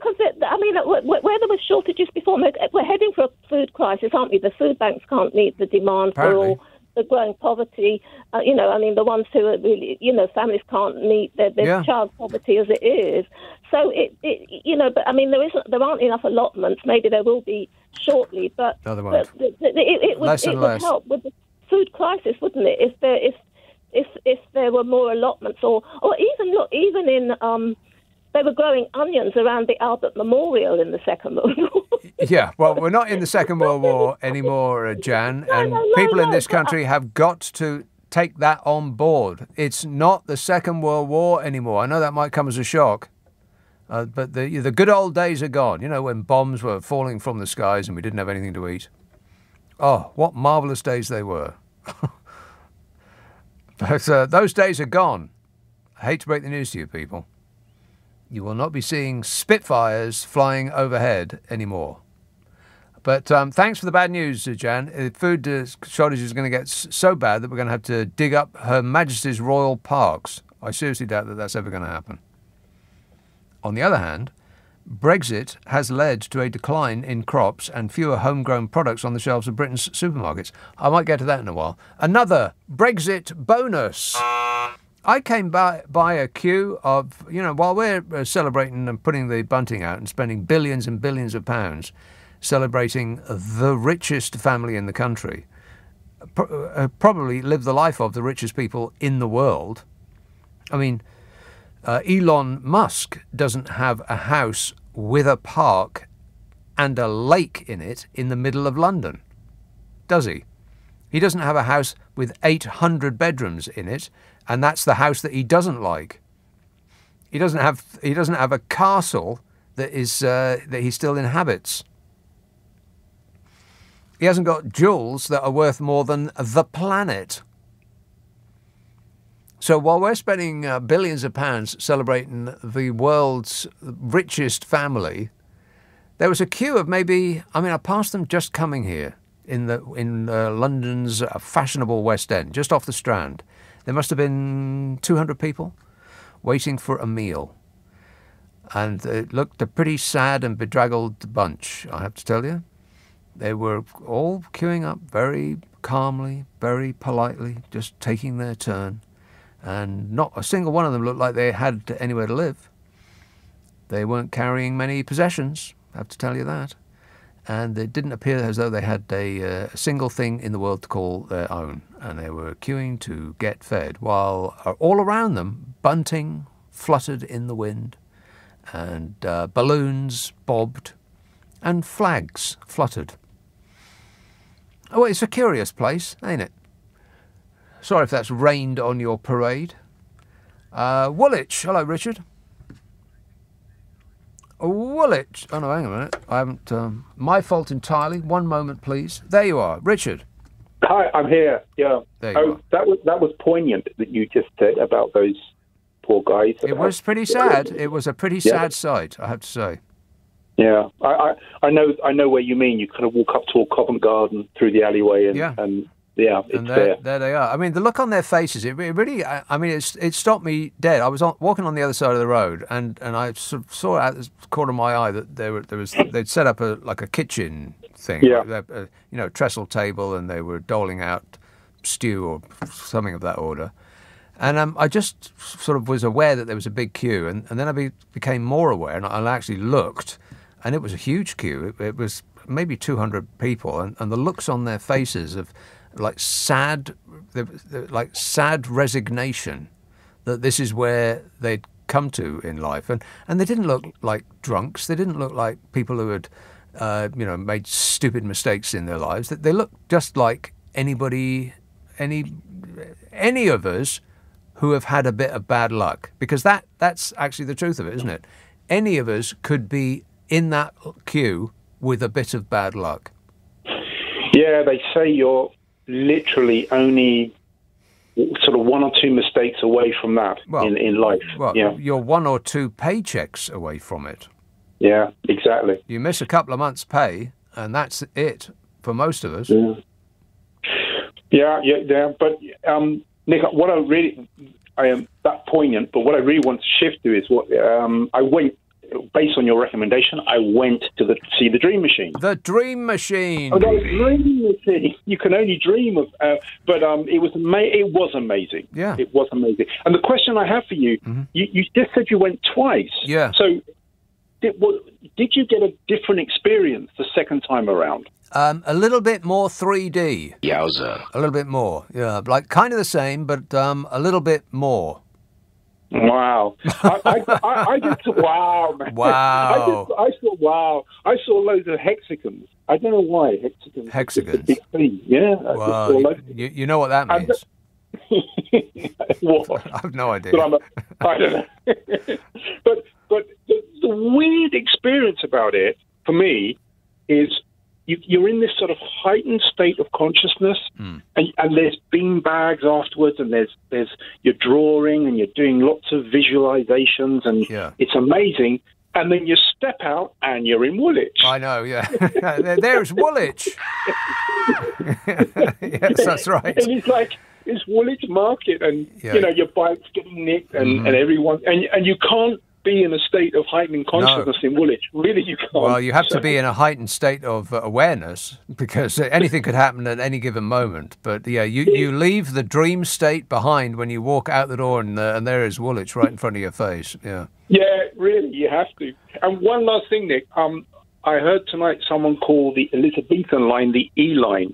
because, where there were shortages before, we're heading for a food crisis, aren't we? The food banks can't meet the demand for all the growing poverty. The ones who are really, families can't meet their child poverty as it is. So, there aren't enough allotments. Maybe there will be shortly, but it would help with the food crisis, wouldn't it? If there were more allotments, or even in they were growing onions around the Albert Memorial in the Second World War. Yeah, well, we're not in the Second World War anymore, Jan, and people in this country have got to take that on board. It's not the Second World War anymore. I know that might come as a shock, but the good old days are gone, when bombs were falling from the skies and we didn't have anything to eat. Oh, what marvellous days they were. But those days are gone. I hate to break the news to you people. You will not be seeing Spitfires flying overhead anymore. But thanks for the bad news, Jan. Food shortage is going to get so bad that we're going to have to dig up Her Majesty's Royal Parks. I seriously doubt that that's ever going to happen. On the other hand, Brexit has led to a decline in crops and fewer homegrown products on the shelves of Britain's supermarkets. I might get to that in a while. Another Brexit bonus. I came by a queue of, while we're celebrating and putting the bunting out and spending billions and billions of pounds celebrating the richest family in the country, probably live the life of the richest people in the world. I mean, Elon Musk doesn't have a house with a park and a lake in it in the middle of London, does he? He doesn't have a house with 800 bedrooms in it, and that's the house that he doesn't like. He doesn't have a castle that he still inhabits. He hasn't got jewels that are worth more than the planet. So while we're spending billions of pounds celebrating the world's richest family, there was a queue of I passed them just coming here in London's fashionable West End, just off the Strand. There must have been 200 people waiting for a meal. And it looked a pretty sad and bedraggled bunch, I have to tell you. They were all queuing up very calmly, very politely, just taking their turn. And not a single one of them looked like they had anywhere to live. They weren't carrying many possessions, I have to tell you that. And it didn't appear as though they had a single thing in the world to call their own. And they were queuing to get fed, while all around them, bunting fluttered in the wind, and balloons bobbed, and flags fluttered. Oh, it's a curious place, ain't it? Sorry if that's rained on your parade. Woolwich. Hello, Richard. Woolwich. Oh, no, hang on a minute. I haven't... my fault entirely. One moment, please. There you are. Richard. Hi, I'm here. Yeah. There you are. That was poignant that you just said about those poor guys. It was pretty sad. It was a pretty sad sight, I have to say. Yeah. I know where you mean. You kind of walk up to a Covent Garden through the alleyway and yeah, it's there they are. I mean, the look on their faces, it really, it stopped me dead. I was walking on the other side of the road, and I sort of saw out the corner of my eye that they'd set up a kitchen thing, trestle table, and they were doling out stew or something of that order. And I just sort of was aware that there was a big queue, and then I became more aware, and I actually looked, and it was a huge queue. It was maybe 200 people, and the looks on their faces of sad resignation that this is where they'd come to in life, and they didn't look like drunks. They didn't look like people who had made stupid mistakes in their lives. They looked just like any of us who have had a bit of bad luck, because that's actually the truth of it, isn't it? Any of us could be in that queue with a bit of bad luck. Yeah, they say you're literally only sort of one or two mistakes away from that in life. Well, you're one or two paychecks away from it. Yeah, exactly. You miss a couple of months' pay, and that's it for most of us. Yeah. But Nick, I am that poignant. But what I really want to shift to is what I went based on your recommendation, I went to see the Dream Machine. The Dream Machine. Oh, the Dream Machine. You can only dream of, but it was amazing. Yeah, it was amazing. And the question I have for you, you just said you went twice. Yeah. So, did you get a different experience the second time around? A little bit more 3D. Yowza. A little bit more. Yeah, like kind of the same, but a little bit more. Wow. I just wow, man. Wow. I saw loads of hexagons. I don't know why. Hexagons. A big thing. Yeah. Wow. You know what that means? What? I have no idea. I don't know. but the weird experience about it, for me, is you're in this sort of heightened state of consciousness, and there's bean bags afterwards, and there's you're drawing and you're doing lots of visualizations, and it's amazing. And then you step out and you're in Woolwich. I know, yeah. There's Woolwich. Yes, that's right. And it's like it's Woolwich Market, and your bike's getting nicked, and everyone, and you can't be in a state of heightened consciousness in Woolwich. Really, you can't. Well, you have to be in a heightened state of awareness, because anything could happen at any given moment. But yeah, you leave the dream state behind when you walk out the door, and there is Woolwich right in front of your face. Yeah. Yeah, really, you have to. And one last thing, Nick. I heard tonight someone call the Elizabethan line the E line.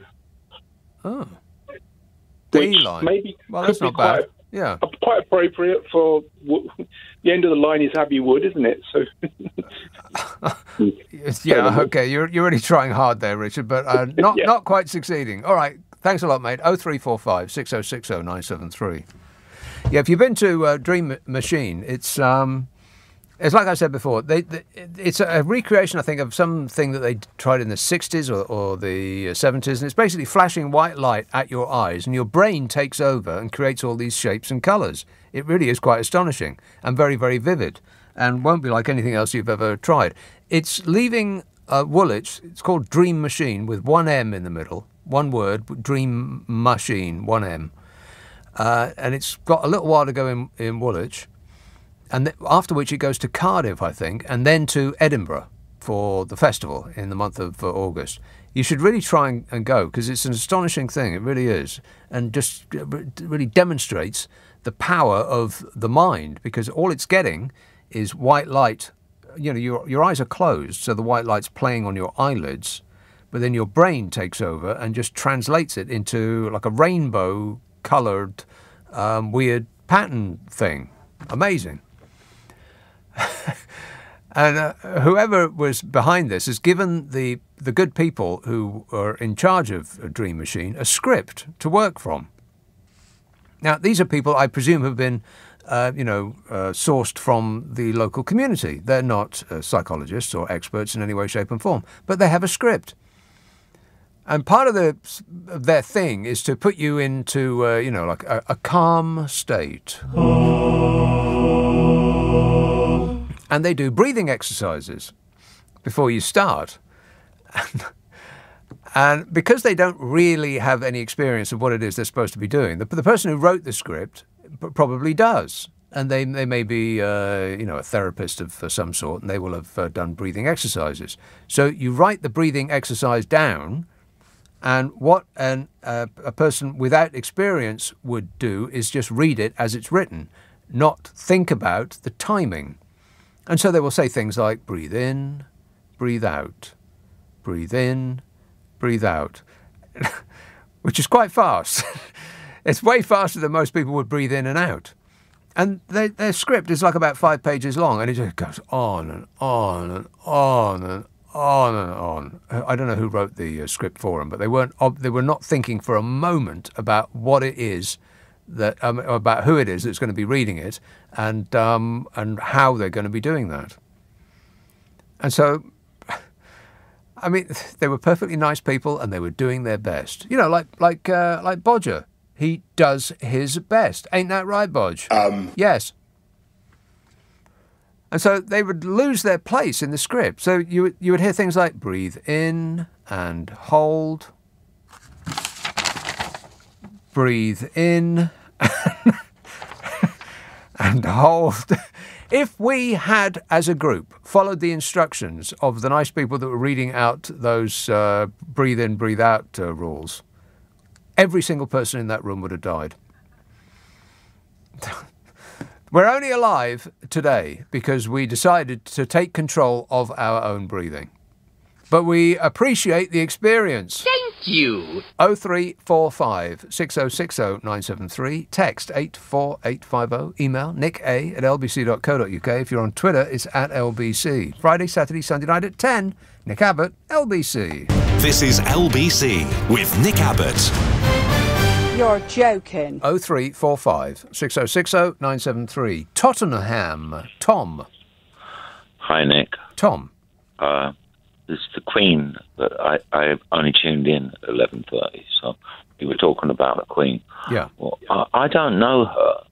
Oh. The E line. Maybe well, that's not bad. Yeah, quite appropriate for the end of the line is Abbey Wood, isn't it? So, yeah, okay. You're really trying hard there, Richard, but not quite succeeding. All right, thanks a lot, mate. 0345 6060 973. Yeah, if you've been to Dream Machine, it's like I said before. It's a recreation, I think, of something that they tried in the 60s or the 70s, and it's basically flashing white light at your eyes, and your brain takes over and creates all these shapes and colours. It really is quite astonishing and very, very vivid, and won't be like anything else you've ever tried. It's leaving Woolwich. It's called Dream Machine with one M in the middle, one word, Dream Machine, one M. And it's got a little while to go in Woolwich. And after which it goes to Cardiff, I think, and then to Edinburgh for the festival in the month of August. You should really try and go, because it's an astonishing thing. It really is. And just really demonstrates the power of the mind, because all it's getting is white light. You know, your eyes are closed, so the white light's playing on your eyelids, but then your brain takes over and just translates it into like a rainbow-coloured, weird pattern thing. Amazing. And whoever was behind this has given the good people who are in charge of Dream Machine a script to work from. Now, these are people, I presume, who've been, sourced from the local community. They're not psychologists or experts in any way, shape and form, but they have a script. And part of their thing is to put you into, like a calm state. And they do breathing exercises before you start. And because they don't really have any experience of what it is they're supposed to be doing, the person who wrote the script probably does. And they may be, a therapist of some sort, and they will have done breathing exercises. So you write the breathing exercise down, and what a person without experience would do is just read it as it's written, not think about the timing. And so they will say things like, breathe in, breathe out, breathe in, breathe out, which is quite fast. It's way faster than most people would breathe in and out. And their script is like about 5 pages long, and it just goes on and on and on and on and on. I don't know who wrote the script for them, but they were not thinking for a moment about what it is that about who it is that's going to be reading it, and how they're going to be doing that. And so, I mean, they were perfectly nice people, and they were doing their best. You know, like Bodger, he does his best. Ain't that right, Bodge? Yes. And so they would lose their place in the script. So you would hear things like breathe in and hold. Breathe in and hold. If we had, as a group, followed the instructions of the nice people that were reading out those breathe in, breathe out rules, every single person in that room would have died. We're only alive today because we decided to take control of our own breathing. But we appreciate the experience. Thank you. 0345 6060 973. Text 84850. Email nick@lbc.co.uk. If you're on Twitter, it's @LBC. Friday, Saturday, Sunday night at 10. Nick Abbott, LBC. This is LBC with Nick Abbott. You're joking. 0345 6060 973. Tottenham. Tom. Hi, Nick. Tom. This is the Queen, but I only tuned in at 11:30, so you were talking about the Queen. Yeah. Well, I don't know her,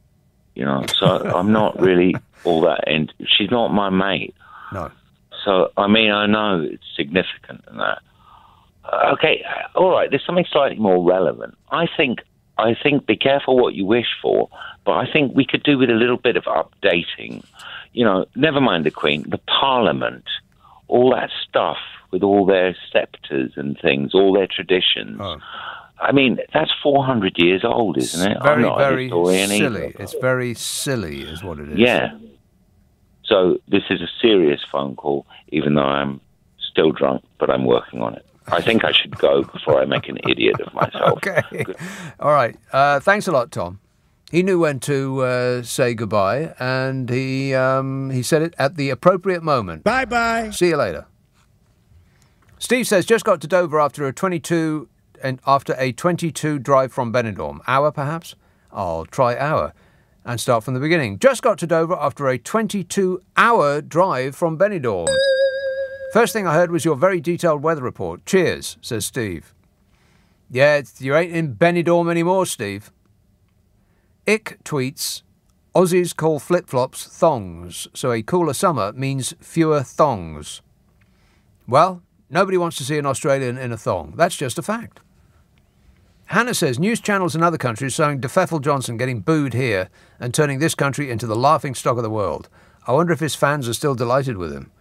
so I'm not really all that she's not my mate. No. So, I mean, I know it's significant and that. Okay, all right, there's something slightly more relevant. I think be careful what you wish for, but I think we could do with a little bit of updating. Never mind the Queen, the Parliament, all that stuff with all their sceptres and things, all their traditions. Oh. I mean, that's 400 years old, isn't it? Very, I'm not very a historian silly. either. It's very silly is what it is. Yeah. So this is a serious phone call, even though I'm still drunk, but I'm working on it. I think I should go before I make an idiot of myself. Okay. All right. Thanks a lot, Tom. He knew when to say goodbye, and he said it at the appropriate moment. Bye-bye. See you later. Steve says, just got to Dover after a 22 drive from Benidorm. Hour, perhaps? I'll try hour and start from the beginning. Just got to Dover after a 22-hour drive from Benidorm. First thing I heard was your very detailed weather report. Cheers, says Steve. Yeah, you ain't in Benidorm anymore, Steve. Ick tweets, Aussies call flip-flops thongs, so a cooler summer means fewer thongs. Well, nobody wants to see an Australian in a thong. That's just a fact. Hannah says, news channels in other countries showing DeFeffel Johnson getting booed here and turning this country into the laughing stock of the world. I wonder if his fans are still delighted with him.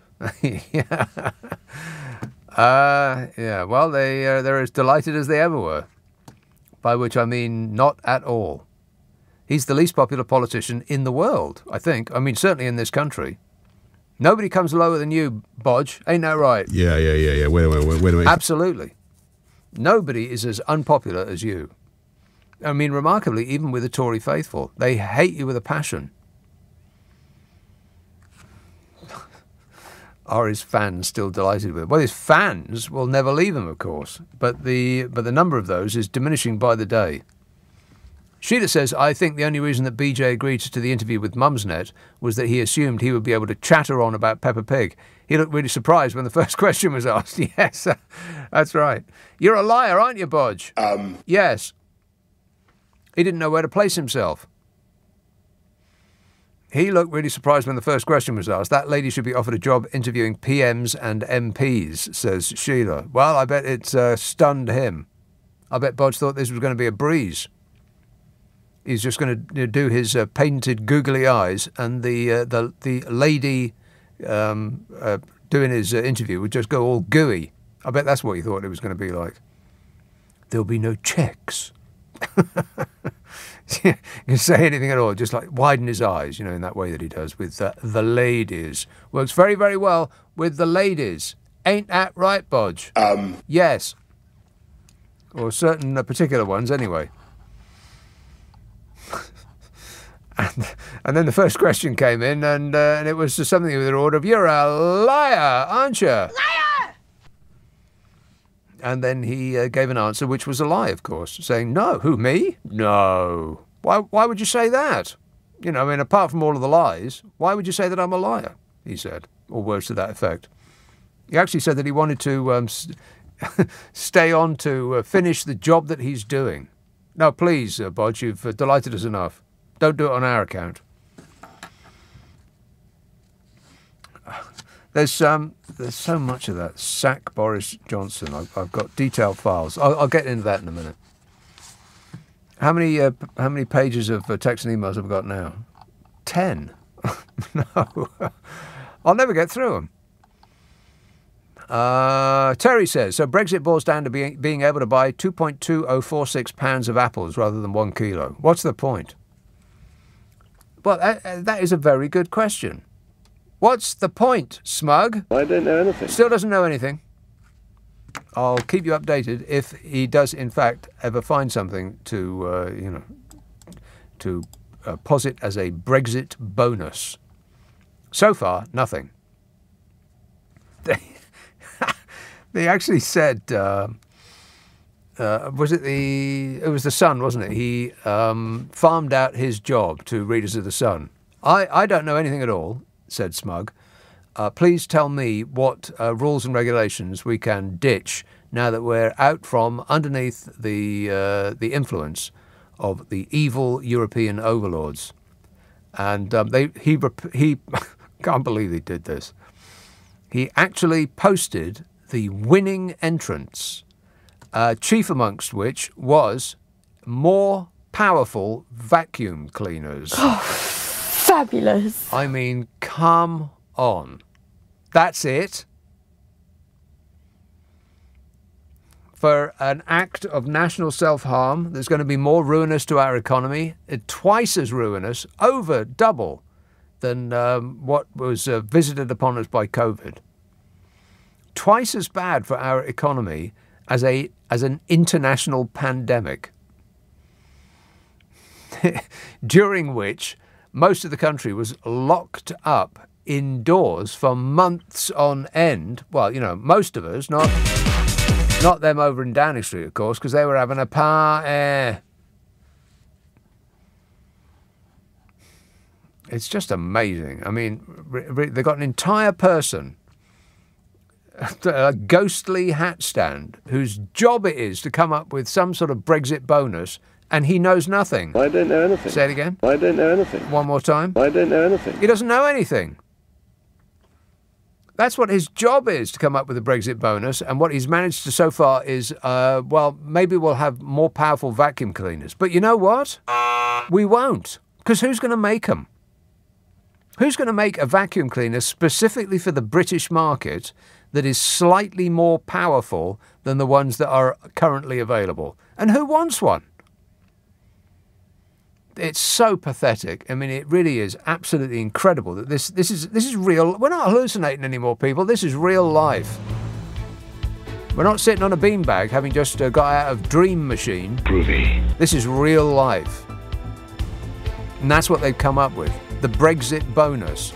Yeah. Well, they're as delighted as they ever were. By which I mean not at all. He's the least popular politician in the world, I think. I mean, certainly in this country. Nobody comes lower than you, Bodge. Ain't that right? Yeah. Wait a minute. Absolutely. Nobody is as unpopular as you. I mean, remarkably, even with the Tory faithful. They hate you with a passion. Are his fans still delighted with him? Well, his fans will never leave him, of course. But the number of those is diminishing by the day. Sheila says, I think the only reason that BJ agreed to the interview with Mumsnet was that he assumed he would be able to chatter on about Peppa Pig. He looked really surprised when the first question was asked. Yes, that's right. You're a liar, aren't you, Bodge? Yes. He didn't know where to place himself. He looked really surprised when the first question was asked. That lady should be offered a job interviewing PMs and MPs, says Sheila. Well, I bet it's stunned him. I bet Bodge thought this was going to be a breeze. He's just going to do his painted googly eyes, and the lady doing his interview would just go all gooey. I bet that's what he thought it was going to be like. There'll be no checks. You can say anything at all, just like widen his eyes, in that way that he does with the ladies. Works very, very well with the ladies. Ain't that right, Bodge? Yes. Or certain particular ones, anyway. And then the first question came in, and it was something with the order of, you're a liar, aren't you? Liar! And then he gave an answer, which was a lie, of course, saying, no. Who, me? No. Why would you say that? Apart from all of the lies, why would you say that I'm a liar? He said, or words to that effect. He actually said that he wanted to stay on to finish the job that he's doing. Now, please, Bodge, you've delighted us enough. Don't do it on our account. There's so much of that. Sack Boris Johnson. I've got detailed files. I'll get into that in a minute. How many pages of text and emails have I got now? 10. No. I'll never get through them. Terry says, so Brexit boils down to being able to buy 2.2046 pounds of apples rather than 1 kilo. What's the point? Well, that is a very good question. What's the point, Smug? I don't know anything. Still doesn't know anything. I'll keep you updated if he does, in fact, ever find something to, posit as a Brexit bonus. So far, nothing. They actually said, it was the Sun, wasn't it? He farmed out his job to readers of the Sun. I don't know anything at all, said Smug. Please tell me what rules and regulations we can ditch now that we're out from underneath the influence of the evil European overlords. And he can't believe he did this. He actually posted the winning entrants, chief amongst which was more powerful vacuum cleaners. Oh, fabulous. I mean, come on. That's it? For an act of national self-harm that's going to be more ruinous to our economy, twice as ruinous, over double than what was visited upon us by COVID. Twice as bad for our economy as an international pandemic, during which most of the country was locked up indoors for months on end. Well, most of us, not them over in Downing Street, of course, because they were having a party. It's just amazing. I mean, they got an entire person, a ghostly hat stand, whose job it is to come up with some sort of Brexit bonus, and he knows nothing. I don't know anything. Say it again. I don't know anything. One more time. I don't know anything. He doesn't know anything. That's what his job is, to come up with a Brexit bonus, and what he's managed to so far is, maybe we'll have more powerful vacuum cleaners. But you know what? We won't, because who's going to make them? Who's going to make a vacuum cleaner specifically for the British market that is slightly more powerful than the ones that are currently available? And who wants one? It's so pathetic. I mean, it really is absolutely incredible that this is real. We're not hallucinating anymore, people. This is real life. We're not sitting on a beanbag having just got out of Dream Machine. Groovy. This is real life. And that's what they've come up with. The Brexit bonus.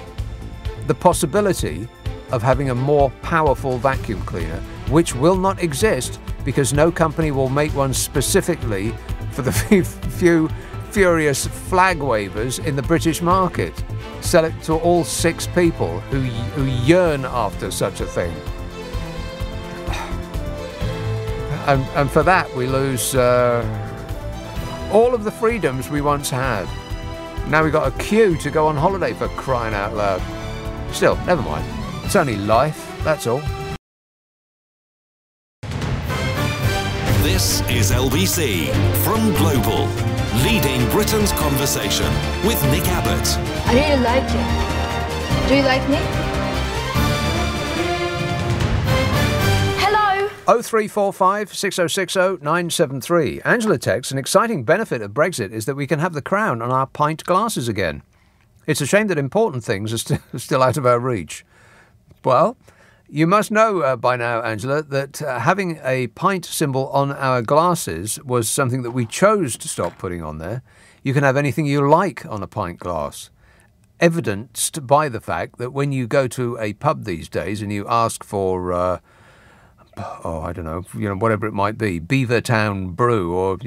The possibility of having a more powerful vacuum cleaner, which will not exist because no company will make one specifically for the few furious flag wavers in the British market. Sell it to all 6 people who yearn after such a thing. And for that we lose all of the freedoms we once had. Now we've got a queue to go on holiday, for crying out loud. Still, never mind. It's only life, that's all. This is LBC from Global, leading Britain's conversation with Nick Abbott. I really like you. Do you like me? Hello. 0345 6060 973. Angela texts, an exciting benefit of Brexit is that we can have the crown on our pint glasses again. It's a shame that important things are still out of our reach. Well, you must know by now, Angela, that having a pint symbol on our glasses was something that we chose to stop putting on there. You can have anything you like on a pint glass, evidenced by the fact that when you go to a pub these days and you ask for, I don't know, whatever it might be, Beavertown Brew, or,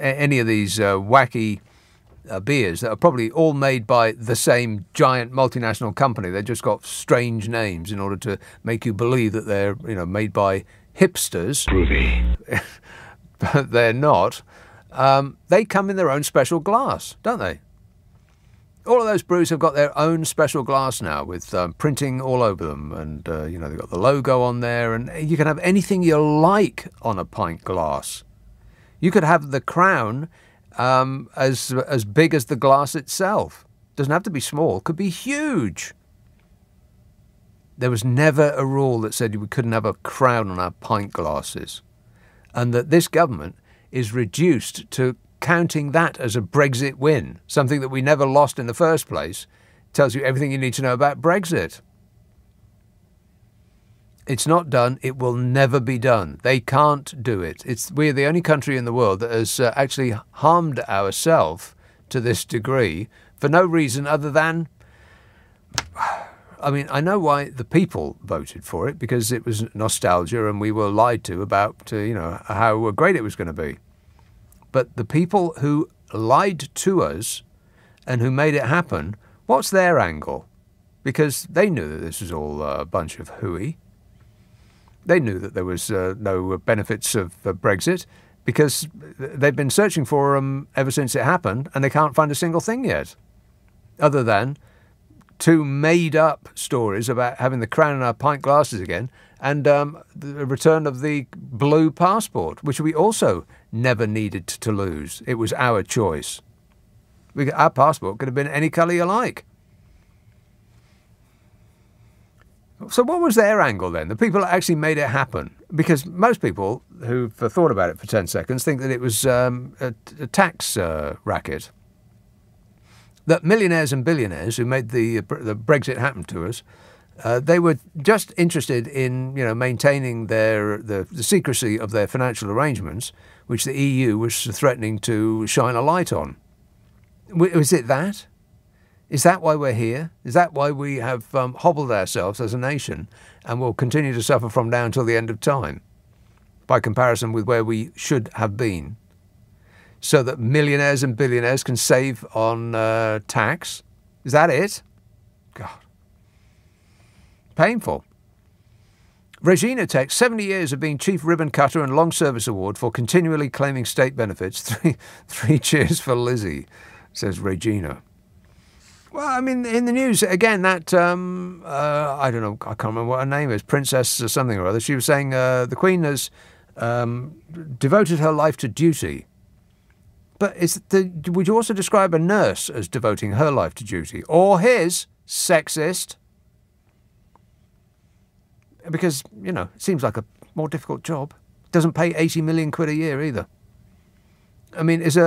any of these wacky beers that are probably all made by the same giant multinational company. They've just got strange names in order to make you believe that they're, made by hipsters. Groovy. But they're not. They come in their own special glass, don't they? All of those brews have got their own special glass now with printing all over them. And, they've got the logo on there. And you can have anything you like on a pint glass. You could have the crown as big as the glass itself. Doesn't have to be small, could be huge. There was never a rule that said we couldn't have a crown on our pint glasses. And that this government is reduced to counting that as a Brexit win, something that we never lost in the first place, tells you everything you need to know about Brexit. It's not done. It will never be done. They can't do it. We're the only country in the world that has actually harmed ourselves to this degree for no reason other than... I mean, I know why the people voted for it, because it was nostalgia and we were lied to about, how great it was going to be. But the people who lied to us and who made it happen, what's their angle? Because they knew that this was all a bunch of hooey. They knew that there was no benefits of Brexit because they've been searching for them ever since it happened, and they can't find a single thing yet, other than 2 made-up stories about having the crown in our pint glasses again and the return of the blue passport, which we also never needed to lose. It was our choice. Our passport could have been any colour you like. So what was their angle then? The people that actually made it happen? Because most people who've thought about it for 10 seconds think that it was a tax racket. That millionaires and billionaires who made the Brexit happen to us, they were just interested in maintaining the secrecy of their financial arrangements, which the EU was threatening to shine a light on. Was it that? Is that why we're here? Is that why we have hobbled ourselves as a nation and will continue to suffer from now until the end of time, by comparison with where we should have been? So that millionaires and billionaires can save on tax? Is that it? God. Painful. Regina takes 70 years of being chief ribbon cutter and long service award for continually claiming state benefits. Three cheers for Lizzie, says Regina. Well, I mean, in the news, again, that, I don't know, I can't remember what her name is, Princess or something or other. She was saying the Queen has devoted her life to duty. But would you also describe a nurse as devoting her life to duty? Or his? Sexist. Because, it seems like a more difficult job. Doesn't pay 80 million quid a year either. I mean, is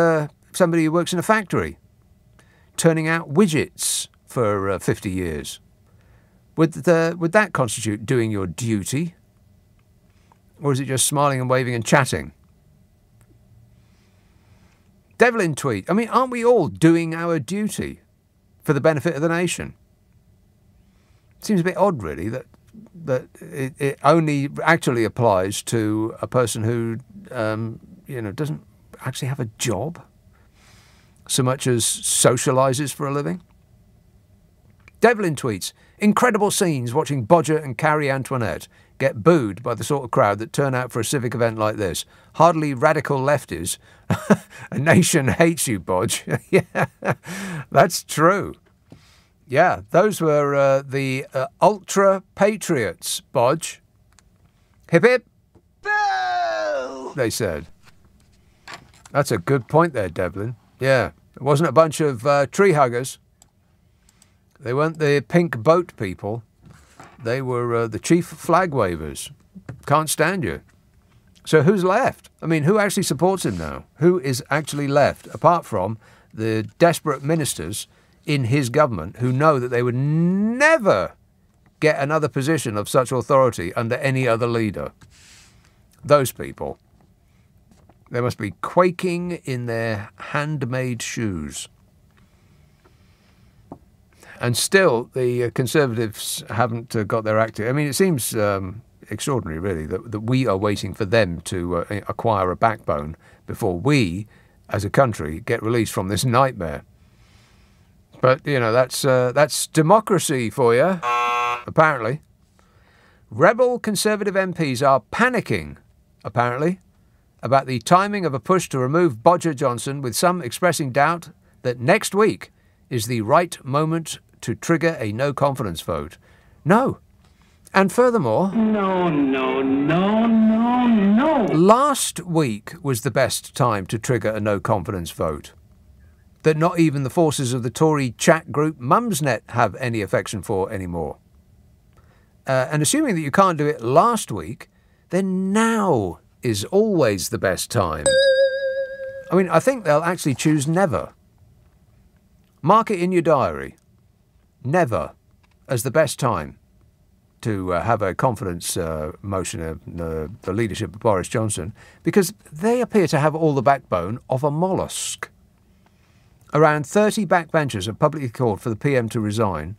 somebody who works in a factory turning out widgets for 50 years? Would that constitute doing your duty? Or is it just smiling and waving and chatting? Devlin tweet, I mean, aren't we all doing our duty for the benefit of the nation? It seems a bit odd, really, that it only actually applies to a person who, doesn't actually have a job so much as socialises for a living. Devlin tweets, incredible scenes watching Bodger and Carrie Antoinette get booed by the sort of crowd that turn out for a civic event like this. Hardly radical lefties. A nation hates you, Bodge. Yeah, that's true. Yeah, those were the ultra patriots, Bodge. Hip hip. Boo! They said. That's a good point there, Devlin. Yeah, it wasn't a bunch of tree huggers. They weren't the pink boat people. They were the chief flag wavers. Can't stand you. So who's left? I mean, who actually supports him now? Who is actually left, apart from the desperate ministers in his government who know that they would never get another position of such authority under any other leader? Those people. They must be quaking in their handmade shoes. And still, the Conservatives haven't got their act. I mean, it seems extraordinary, really, that we are waiting for them to acquire a backbone before we, as a country, get released from this nightmare. But, that's democracy for you, apparently. Rebel Conservative MPs are panicking, apparently, about the timing of a push to remove Bodger Johnson, with some expressing doubt that next week is the right moment to trigger a no-confidence vote. No. And furthermore... No. Last week was the best time to trigger a no-confidence vote. that not even the forces of the Tory chat group Mumsnet have any affection for anymore. And assuming that you can't do it last week, then now is always the best time. I mean, I think they'll actually choose never. Mark it in your diary. Never as the best time to have a confidence motion of the leadership of Boris Johnson, because they appear to have all the backbone of a mollusk. Around 30 backbenchers have publicly called for the PM to resign,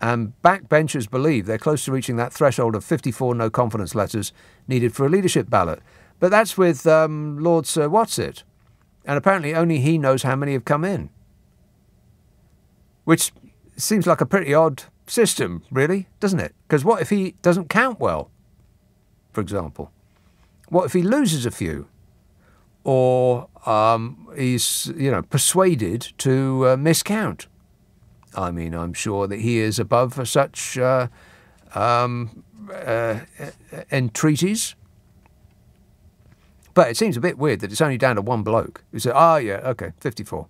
and backbenchers believe they're close to reaching that threshold of 54 no-confidence letters needed for a leadership ballot. But that's with Lord Sir Whatsit, and apparently only he knows how many have come in. Which seems like a pretty odd system, really, doesn't it? Because what if he doesn't count well, for example? What if he loses a few? Or he's, persuaded to miscount? I mean, I'm sure that he is above such entreaties. But it seems a bit weird that it's only down to one bloke who said, 54.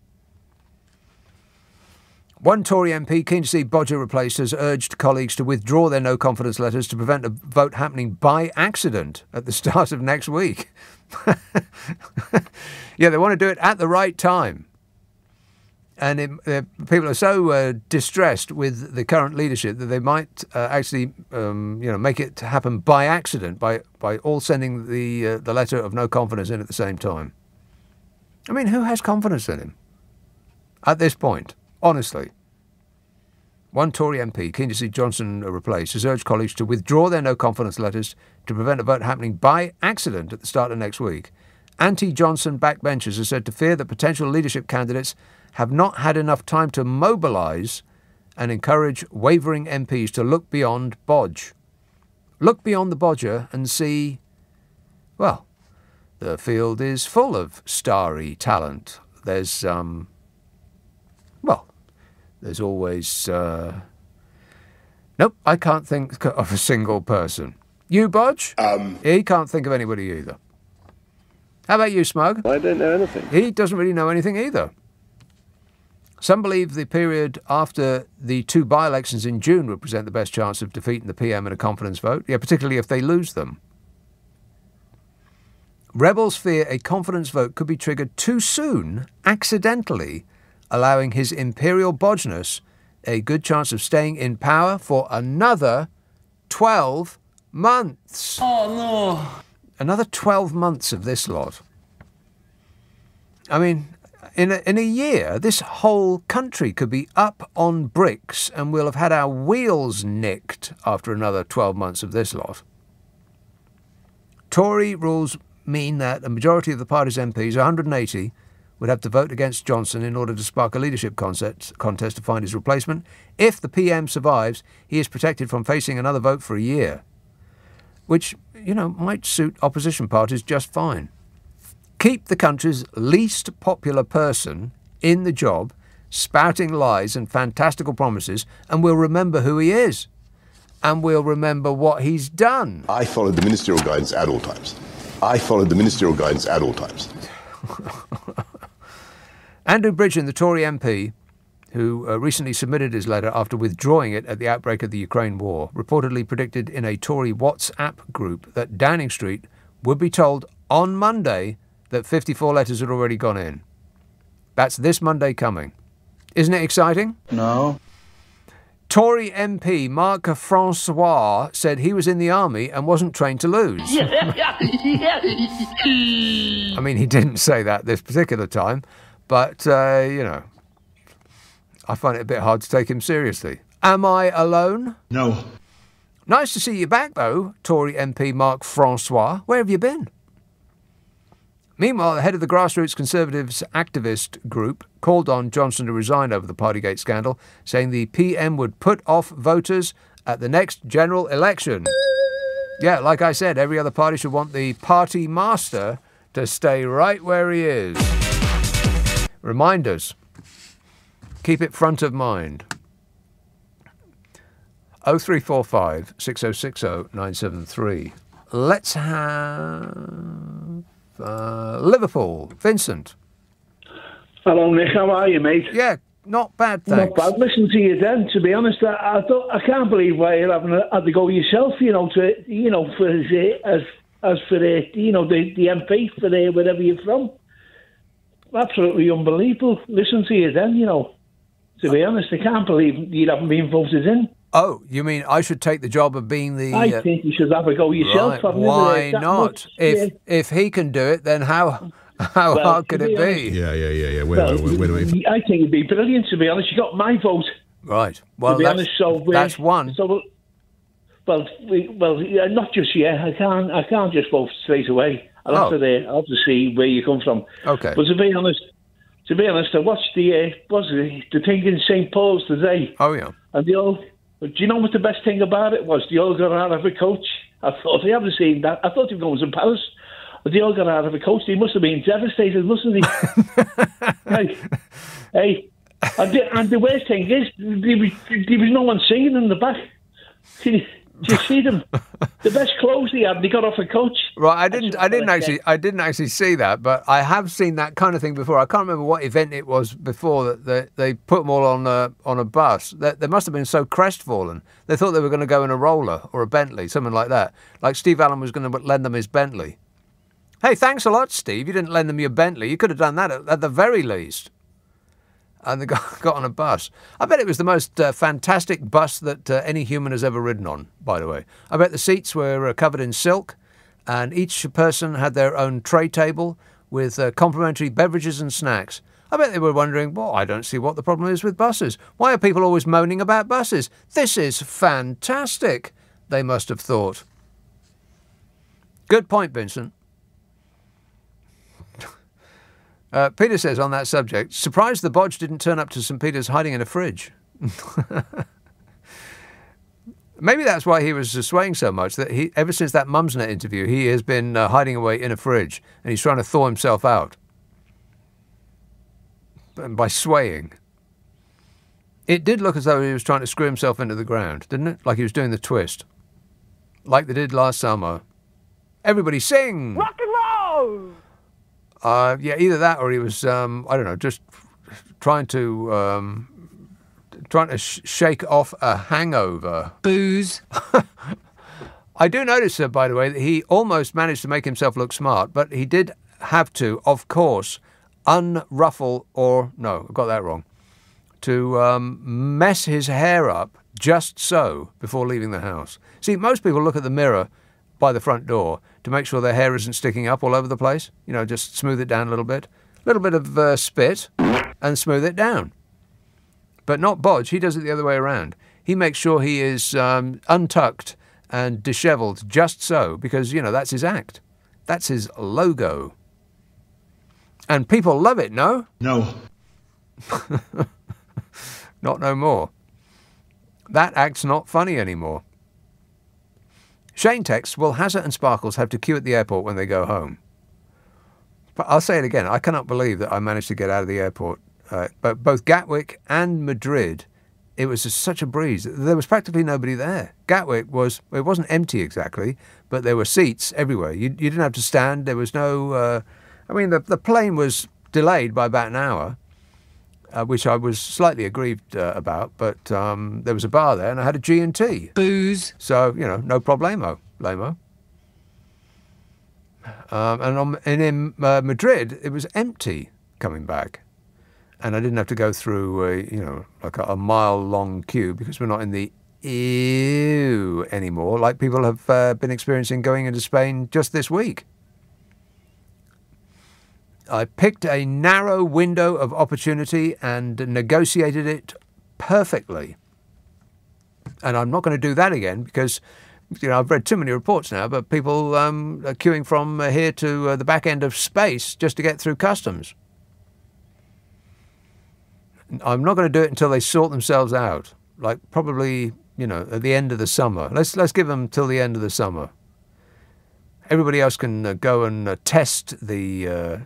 One Tory MP keen to see Bodger replaced has urged colleagues to withdraw their no-confidence letters to prevent a vote happening by accident at the start of next week. Yeah, they want to do it at the right time. And people are so distressed with the current leadership that they might actually, make it happen by accident by all sending the letter of no confidence in at the same time. I mean, who has confidence in him at this point? Honestly. One Tory MP, keen to see Johnson replaced, has urged colleagues to withdraw their no-confidence letters to prevent a vote happening by accident at the start of next week. Anti-Johnson backbenchers are said to fear that potential leadership candidates have not had enough time to mobilise and encourage wavering MPs to look beyond Bodge. Look beyond the Bodger and see, well, the field is full of starry talent. There's there's always... Nope, I can't think of a single person. You, Bodge? He can't think of anybody either. How about you, Smug? I don't know anything. He doesn't really know anything either. Some believe the period after the two by-elections in June would present the best chance of defeating the PM in a confidence vote, particularly if they lose them. Rebels fear a confidence vote could be triggered too soon, accidentally, allowing His Imperial Bodgeness a good chance of staying in power for another 12 months. Oh, no. Another 12 months of this lot. I mean, in a year, this whole country could be up on bricks and we'll have had our wheels nicked after another 12 months of this lot. Tory rules mean that a majority of the party's MPs, 180, would have to vote against Johnson in order to spark a leadership contest to find his replacement. If the PM survives, he is protected from facing another vote for a year, which, might suit opposition parties just fine. Keep the country's least popular person in the job, spouting lies and fantastical promises, and we'll remember who he is. And we'll remember what he's done. I followed the ministerial guidance at all times. Andrew Bridgen, the Tory MP, who recently submitted his letter after withdrawing it at the outbreak of the Ukraine war, reportedly predicted in a Tory WhatsApp group that Downing Street would be told on Monday that 54 letters had already gone in. That's this Monday coming. Isn't it exciting? No. Tory MP Marc Francois said he was in the army and wasn't trained to lose. I mean, he didn't say that this particular time, but, I find it a bit hard to take him seriously. Am I alone? No. Nice to see you back, though, Tory MP Marc Francois. Where have you been? Meanwhile, the head of the grassroots Conservatives activist group called on Johnson to resign over the Partygate scandal, saying the PM would put off voters at the next general election. Yeah, like I said, every other party should want the party master to stay right where he is. Reminders. Keep it front of mind. 0345 6060 973. Let's have Liverpool. Vincent. Hello, Nick. How are you, mate? Yeah, not bad, thanks. Not bad. Listen to you then. To be honest, I can't believe why you're having had to go yourself. For the MP for wherever you're from. Absolutely unbelievable. Listen to you then. To be honest, I can't believe you haven't been voted in. Oh, you mean I should take the job of being the... I think you should have a go yourself. Right. Why not? If he can do it, then how hard could it be? Yeah. Wait. I think it'd be brilliant, to be honest. You got my vote. Right. Well, that's one. Not just yet. I can't just vote straight away. I'll have to see where you come from. Okay. But to be honest, I watched the thing in St. Paul's today. Oh yeah. And do you know what the best thing about it was? They all got out of a coach. I thought, I haven't seen that. I thought they were going to Paris. But they all got out of a coach. They must have been devastated, mustn't they? hey. And the worst thing is, there was no one singing in the back. Did you see them? The best clothes they had, they got off a coach. Right, I didn't actually see that, but I have seen that kind of thing before. I can't remember what event it was before that they put them all on a bus. They must have been so crestfallen. They thought they were going to go in a roller or a Bentley, something like that. Like Steve Allen was going to lend them his Bentley. Hey, thanks a lot, Steve. You didn't lend them your Bentley. You could have done that at the very least. And they got on a bus. I bet it was the most fantastic bus that any human has ever ridden on, by the way. I bet the seats were covered in silk, and each person had their own tray table with complimentary beverages and snacks. I bet they were wondering, well, I don't see what the problem is with buses. Why are people always moaning about buses? This is fantastic, they must have thought. Good point, Vincent. Peter says on that subject, surprised the Bodge didn't turn up to St. Peter's hiding in a fridge. Maybe that's why he was swaying so much, that ever since that Mumsnet interview, he has been hiding away in a fridge, and he's trying to thaw himself out by swaying. It did look as though he was trying to screw himself into the ground, didn't it? Like he was doing the twist. Like they did last summer. Everybody sing! Rock and roll! Yeah, either that or he was, I don't know, just trying to shake off a hangover. Booze. I do notice, by the way, that he almost managed to make himself look smart, but he did have to, of course, unruffle, or, no, I got that wrong, to mess his hair up just so before leaving the house. See, most people look at the mirror by the front door to make sure their hair isn't sticking up all over the place. You know, just smooth it down a little bit. A little bit of spit and smooth it down. But not Bodge. He does it the other way around. He makes sure he is untucked and dishevelled just so, because, you know, that's his act. That's his logo. And people love it, no? No. Not no more. That act's not funny anymore. Shane texts, will Hazard and Sparkles have to queue at the airport when they go home? But I'll say it again, I cannot believe that I managed to get out of the airport. But both Gatwick and Madrid, it was just such a breeze. There was practically nobody there. Gatwick it wasn't empty exactly, but there were seats everywhere. You didn't have to stand. There was no... the plane was delayed by about an hour, which I was slightly aggrieved about, but there was a bar there and I had a G&T. Booze. So, you know, no problemo, lamo. And in Madrid, it was empty coming back. And I didn't have to go through, like a mile-long queue, because we're not in the EU anymore, like people have been experiencing going into Spain just this week. I picked a narrow window of opportunity and negotiated it perfectly. And I'm not going to do that again because, I've read too many reports now about people are queuing from here to the back end of space just to get through customs. I'm not going to do it until they sort themselves out, like probably, at the end of the summer. Let's give them till the end of the summer. Everybody else can go and test their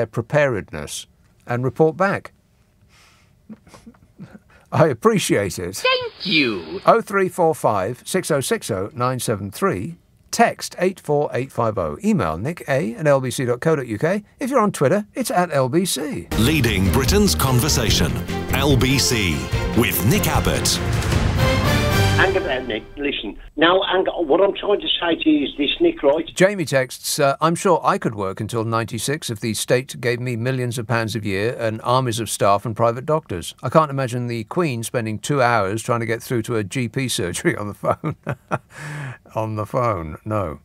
preparedness and report back. I appreciate it. Thank you. 0345 6060 973 Text 84850. Email nick@lbc.co.uk. If you're on Twitter, it's @LBC. Leading Britain's conversation. LBC with Nick Abbott. Hang about, Nick. Listen. Now, what I'm trying to say to you is this, Nick, right? Jamie texts, I'm sure I could work until 96 if the state gave me millions of pounds a year and armies of staff and private doctors. I can't imagine the Queen spending 2 hours trying to get through to a GP surgery on the phone. On the phone, no.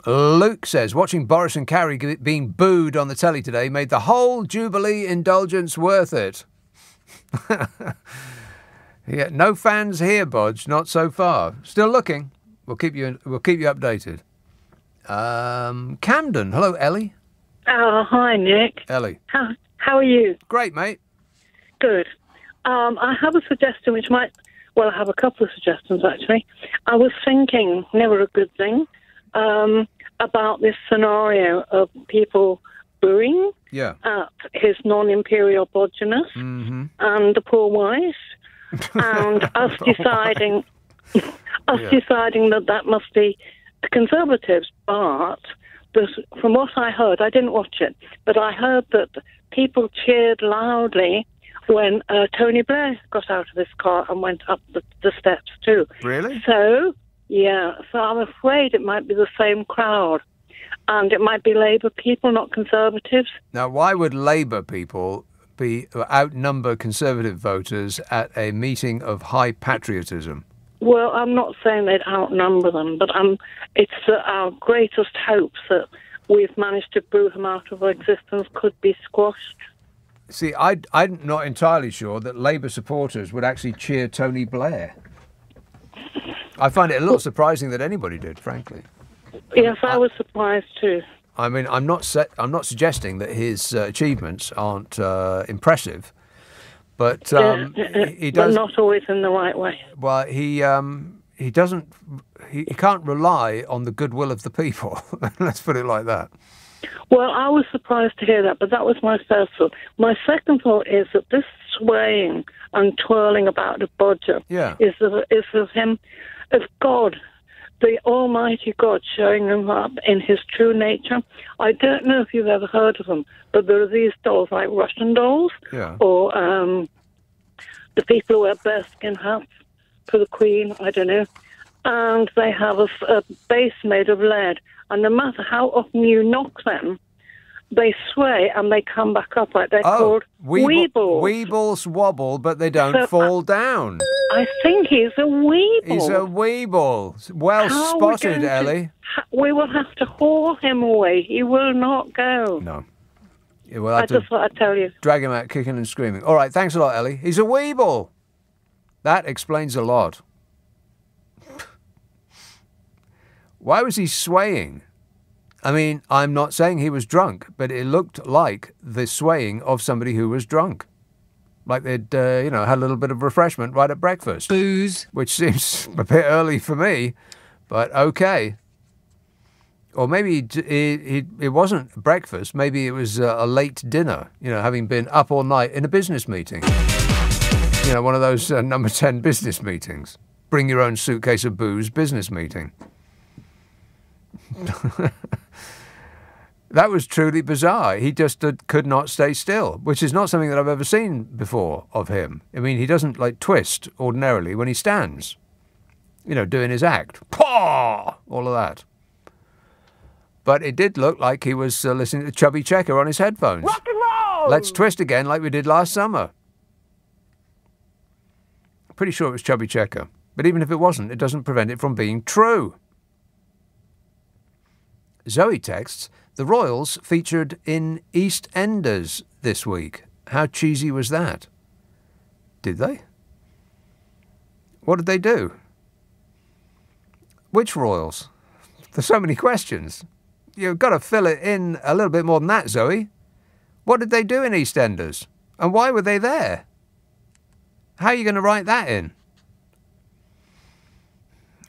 Luke says, watching Boris and Carrie being booed on the telly today made the whole Jubilee indulgence worth it. Yeah, no fans here, Bodge. Not so far. Still looking. We'll keep you updated. Camden. Hello, Ellie. Oh, hi, Nick. Ellie. How are you? Great, mate. Good. I have a suggestion which might... Well, I have a couple of suggestions, actually. I was thinking, never a good thing, about this scenario of people booing at his non-imperial bodginess and the poor wife. And us deciding that must be the Conservatives. But from what I heard, I didn't watch it, but I heard that people cheered loudly when Tony Blair got out of his car and went up the steps too. Really? So I'm afraid it might be the same crowd. And it might be Labour people, not Conservatives. Now, why would Labour people outnumber Conservative voters at a meeting of high patriotism? Well, I'm not saying they'd outnumber them, but it's our greatest hopes that we've managed to boo him out of existence could be squashed. See, I'm not entirely sure that Labour supporters would actually cheer Tony Blair. I find it a little surprising that anybody did, frankly. Yes, I was surprised too. I mean, I'm not suggesting that his achievements aren't impressive, but he does. But not always in the right way. Well, he can't rely on the goodwill of the people. Let's put it like that. Well, I was surprised to hear that, but that was my first thought. My second thought is that this swaying and twirling about the bodger is of him, of God. The Almighty God showing him up in his true nature. I don't know if you've ever heard of them, but there are these dolls like Russian dolls, or the people who wear bearskin hats for the Queen, I don't know, and they have a base made of lead, and no matter how often you knock them, they sway and they come back up. Like they're called weebles. Weebles wobble, but they don't fall down. I think he's a weeble. He's a weeble. Well spotted, Ellie. We will have to haul him away. He will not go. No. I just thought I'd tell you. Drag him out kicking and screaming. All right, thanks a lot, Ellie. He's a weeble. That explains a lot. Why was he swaying? I mean, I'm not saying he was drunk, but it looked like the swaying of somebody who was drunk. Like they'd, had a little bit of refreshment right at breakfast. Booze. Which seems a bit early for me, but okay. Or maybe it wasn't breakfast. Maybe it was a late dinner, having been up all night in a business meeting. One of those number 10 business meetings. Bring your own suitcase of booze business meeting. That was truly bizarre. He just could not stay still, which is not something that I've ever seen before of him. I mean, he doesn't twist ordinarily when he stands, doing his act. Paw! All of that. But it did look like he was listening to Chubby Checker on his headphones. Rock and roll! Let's twist again like we did last summer. Pretty sure it was Chubby Checker. But even if it wasn't, it doesn't prevent it from being true. Zoe texts, the Royals featured in EastEnders this week. How cheesy was that? Did they? What did they do? Which Royals? There's so many questions. You've got to fill it in a little bit more than that, Zoe. What did they do in EastEnders? And why were they there? How are you going to write that in?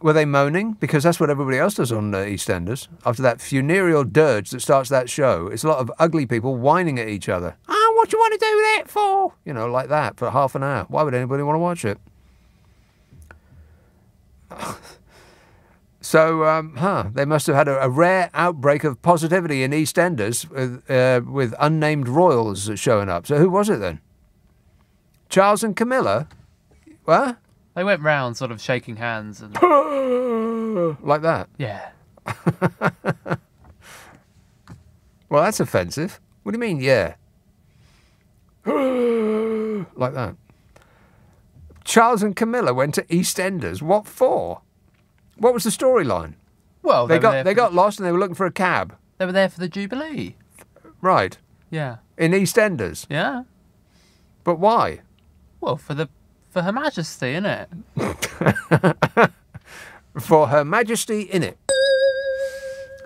Were they moaning? Because that's what everybody else does on EastEnders. After that funereal dirge that starts that show, it's a lot of ugly people whining at each other. Oh, what do you want to do that for? Like that for half an hour. Why would anybody want to watch it? So, they must have had a rare outbreak of positivity in EastEnders with unnamed royals showing up. So who was it then? Charles and Camilla? What? They went round sort of shaking hands. And like that? Yeah. Well, that's offensive. What do you mean, yeah? Like that. Charles and Camilla went to EastEnders. What for? What was the storyline? Well, they got lost and they were looking for a cab. They were there for the Jubilee. Right. Yeah. In EastEnders. Yeah. But why? Well, for Her Majesty, innit? For Her Majesty, innit?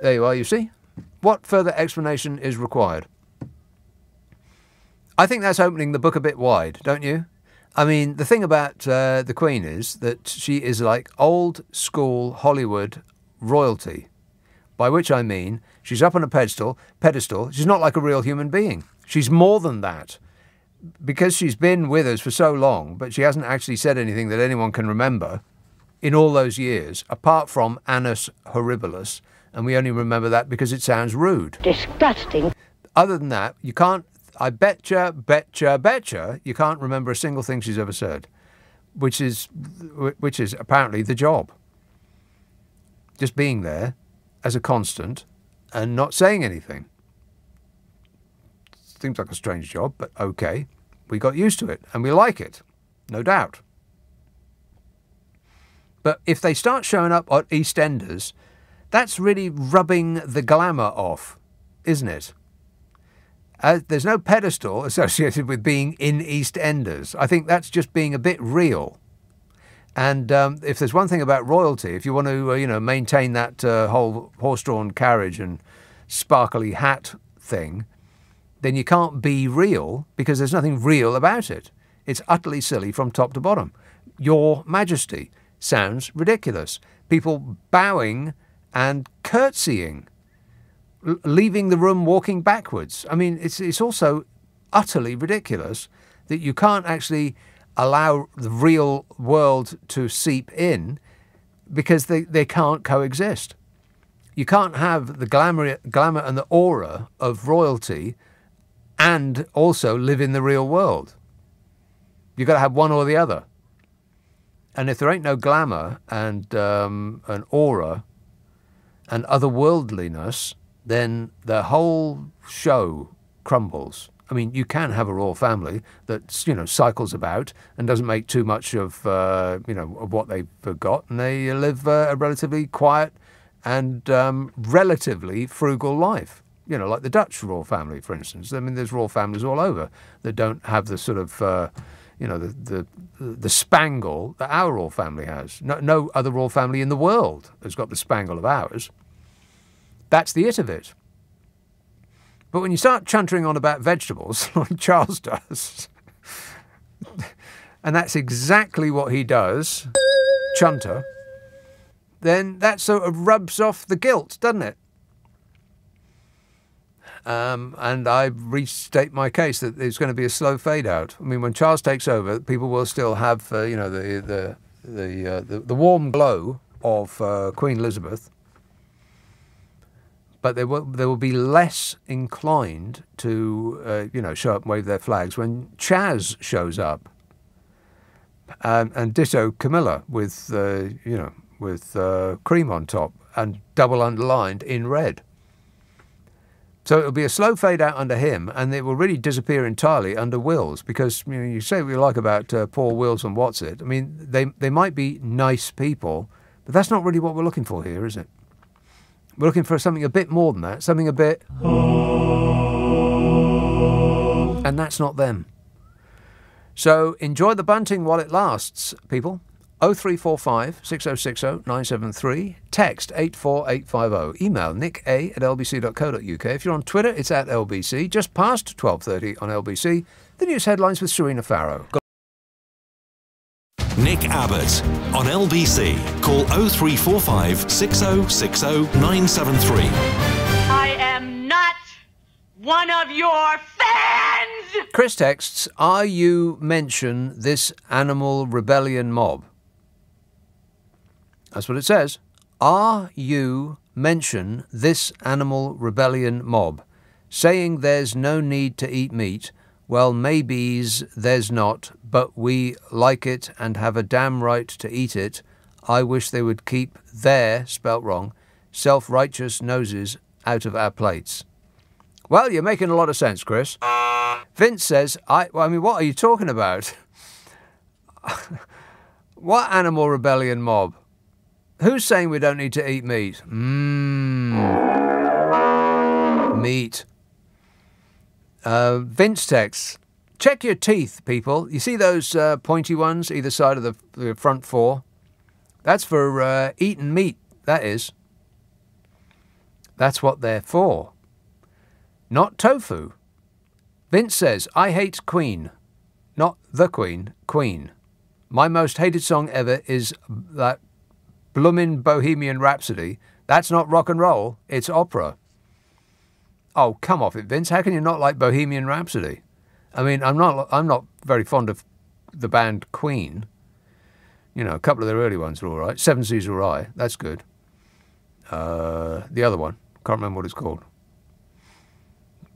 There you are, you see? What further explanation is required? I think that's opening the book a bit wide, don't you? I mean, the thing about the Queen is that she is like old school Hollywood royalty, by which I mean she's up on a pedestal. She's not like a real human being. She's more than that. Because she's been with us for so long, but she hasn't actually said anything that anyone can remember in all those years, apart from Annus Horribilis, and we only remember that because it sounds rude. Disgusting. Other than that, you can't, I betcha, you can't remember a single thing she's ever said, which is apparently the job. Just being there as a constant and not saying anything. Seems like a strange job, but okay. We got used to it, and we like it, no doubt. But if they start showing up at EastEnders, that's really rubbing the glamour off, isn't it? There's no pedestal associated with being in EastEnders. I think that's just being a bit real. And if there's one thing about royalty, if you want to, maintain that whole horse-drawn carriage and sparkly hat thing, then you can't be real because there's nothing real about it. It's utterly silly from top to bottom. Your Majesty sounds ridiculous. People bowing and curtsying, leaving the room walking backwards. I mean, it's also utterly ridiculous that you can't actually allow the real world to seep in because they can't coexist. You can't have the glamour and the aura of royalty and also live in the real world. You've got to have one or the other. And if there ain't no glamour and an aura and otherworldliness, then the whole show crumbles. I mean, you can have a royal family that, cycles about and doesn't make too much of, of what they've got, and they live a relatively quiet and relatively frugal life. Like the Dutch royal family, for instance. I mean, there's royal families all over that don't have the sort of, the spangle that our royal family has. No other royal family in the world has got the spangle of ours. That's the it of it. But when you start chuntering on about vegetables, like Charles does, and that's exactly what he does, chunter, then that sort of rubs off the guilt, doesn't it? And I restate my case that there's going to be a slow fade out. I mean, when Charles takes over, people will still have, the warm glow of Queen Elizabeth, but they will be less inclined to, show up and wave their flags when Chaz shows up, and ditto Camilla with, cream on top and double underlined in red. So it'll be a slow fade out under him, and it will really disappear entirely under Wills, because you say what you like about Paul Wills and Whatsit. I mean, they might be nice people, but that's not really what we're looking for here, is it? We're looking for something a bit more than that, something a bit... And that's not them. So enjoy the bunting while it lasts, people. 0345 6060 973. Text 84850. Email nick@lbc.co.uk. If you're on Twitter, it's @LBC. Just past 12:30 on LBC. The news headlines with Serena Farrow. Nick Abbott on LBC. Call 0345 6060 973. I am not one of your fans! Chris texts, are you mention this animal rebellion mob? That's what it says. R.U. mention this animal rebellion mob, saying there's no need to eat meat. Well, maybe's there's not, but we like it and have a damn right to eat it. I wish they would keep their, spelt wrong, self-righteous noses out of our plates. Well, you're making a lot of sense, Chris. Vince says, what are you talking about? What animal rebellion mob? Who's saying we don't need to eat meat? Meat. Vince texts, check your teeth, people. You see those pointy ones either side of the front four? That's for eating meat, that is. That's what they're for. Not tofu. Vince says, I hate Queen. Not the Queen, Queen. My most hated song ever is that bloomin' Bohemian Rhapsody. That's not rock and roll, it's opera. Oh, come off it, Vince. How can you not like Bohemian Rhapsody? I mean, I'm not very fond of the band Queen. You know, a couple of their early ones are all right. Seven Seas of Rye, that's good. The other one, can't remember what it's called.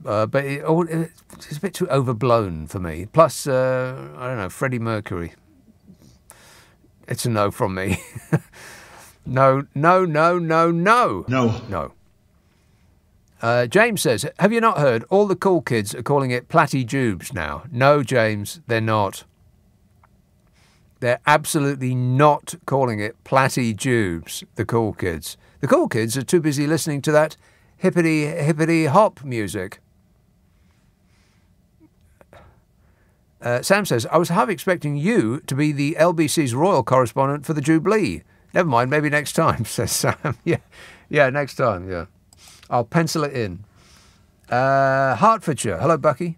But it's a bit too overblown for me. Plus, I don't know, Freddie Mercury. It's a no from me. No. James says, have you not heard? All the cool kids are calling it platyjubes now. No, James, they're not. They're absolutely not calling it platyjubes, the cool kids. The cool kids are too busy listening to that hippity hop music. Sam says, I was half expecting you to be the LBC's royal correspondent for the Jubilee. Never mind, maybe next time, says Sam. Yeah, next time, yeah. I'll pencil it in. Hertfordshire. Hello, Bucky.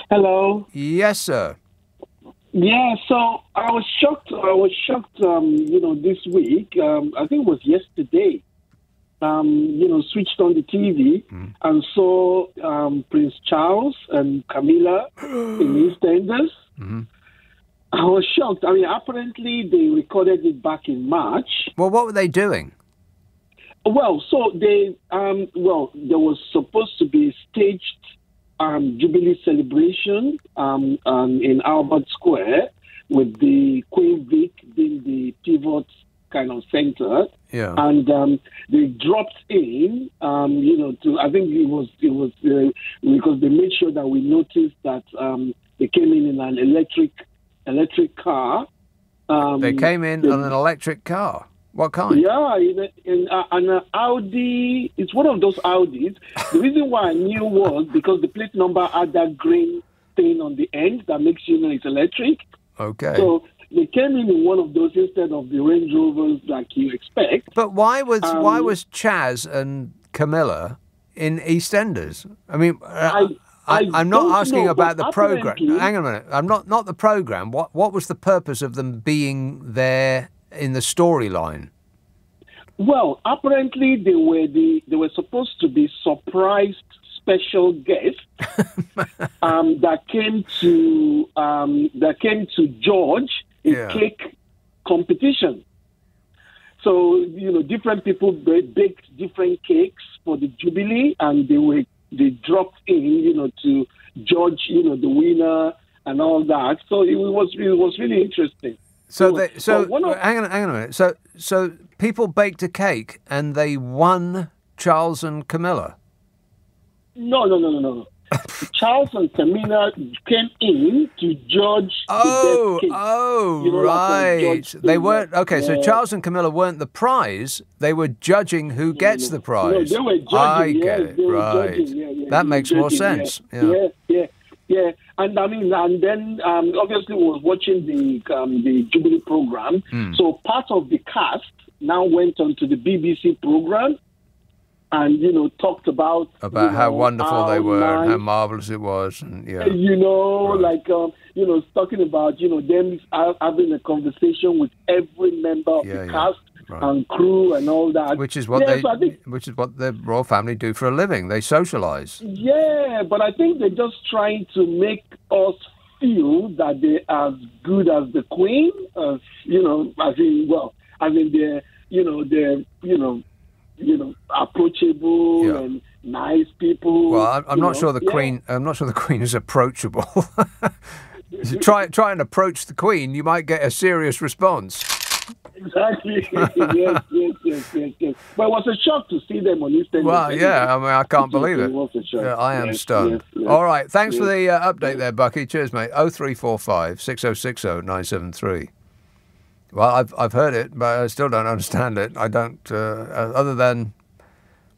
Hello. Yes, sir. Yeah, so I was shocked, this week, I think it was yesterday, switched on the TV and saw Prince Charles and Camilla in EastEnders. Mm-hmm. I was shocked. I mean, apparently they recorded it back in March. Well, what were they doing? Well, so there was supposed to be a staged Jubilee celebration in Albert Square with the Queen Vic being the pivot kind of center. Yeah. And they dropped in, I think it was because they made sure that we noticed that they came in an electric car. They came in on an electric car. What kind? Yeah, in an Audi. It's one of those Audis. The reason why I knew was because the plate number had that green thing on the end that makes you know it's electric. Okay. So they came in one of those instead of the Range Rovers like you expect. But why was Chaz and Camilla in EastEnders? I mean, I'm not asking about the program. Hang on a minute. I'm not the program. What was the purpose of them being there in the storyline? Well, apparently they were supposed to be surprised special guests that came to judge a cake competition. So different people baked different cakes for the Jubilee, and they dropped in to judge the winner and all that. So it was really interesting. So hang on a minute. So people baked a cake and they won Charles and Camilla. No. Charles and Camilla came in to judge the best cake. Right. They weren't So Charles and Camilla weren't the prize. They were judging who gets the prize. No, they were judging. I get it. Right. That makes more sense. Yeah. And then obviously we was watching the Jubilee program. So part of the cast now went on to the BBC program and talked about how wonderful they were and how marvelous it was, and talking about them having a conversation with every member of the cast. Right. And crew and all that, which is what the royal family do for a living. They socialise. Yeah, but I think they're just trying to make us feel that they're as good as the Queen. I mean, they're approachable and nice people. Well, I'm not sure the Queen. I'm not sure the Queen is approachable. Try and approach the Queen, you might get a serious response. Exactly. yes. But it was a shock to see them on EastEnders. Well, yeah, I mean, I can't believe it. Was a shock. Yeah, I am stunned. Yes. All right, thanks for the update there, Bucky. Cheers, mate. 0345 6060 973. Well, I've heard it, but I still don't understand it. I don't, other than,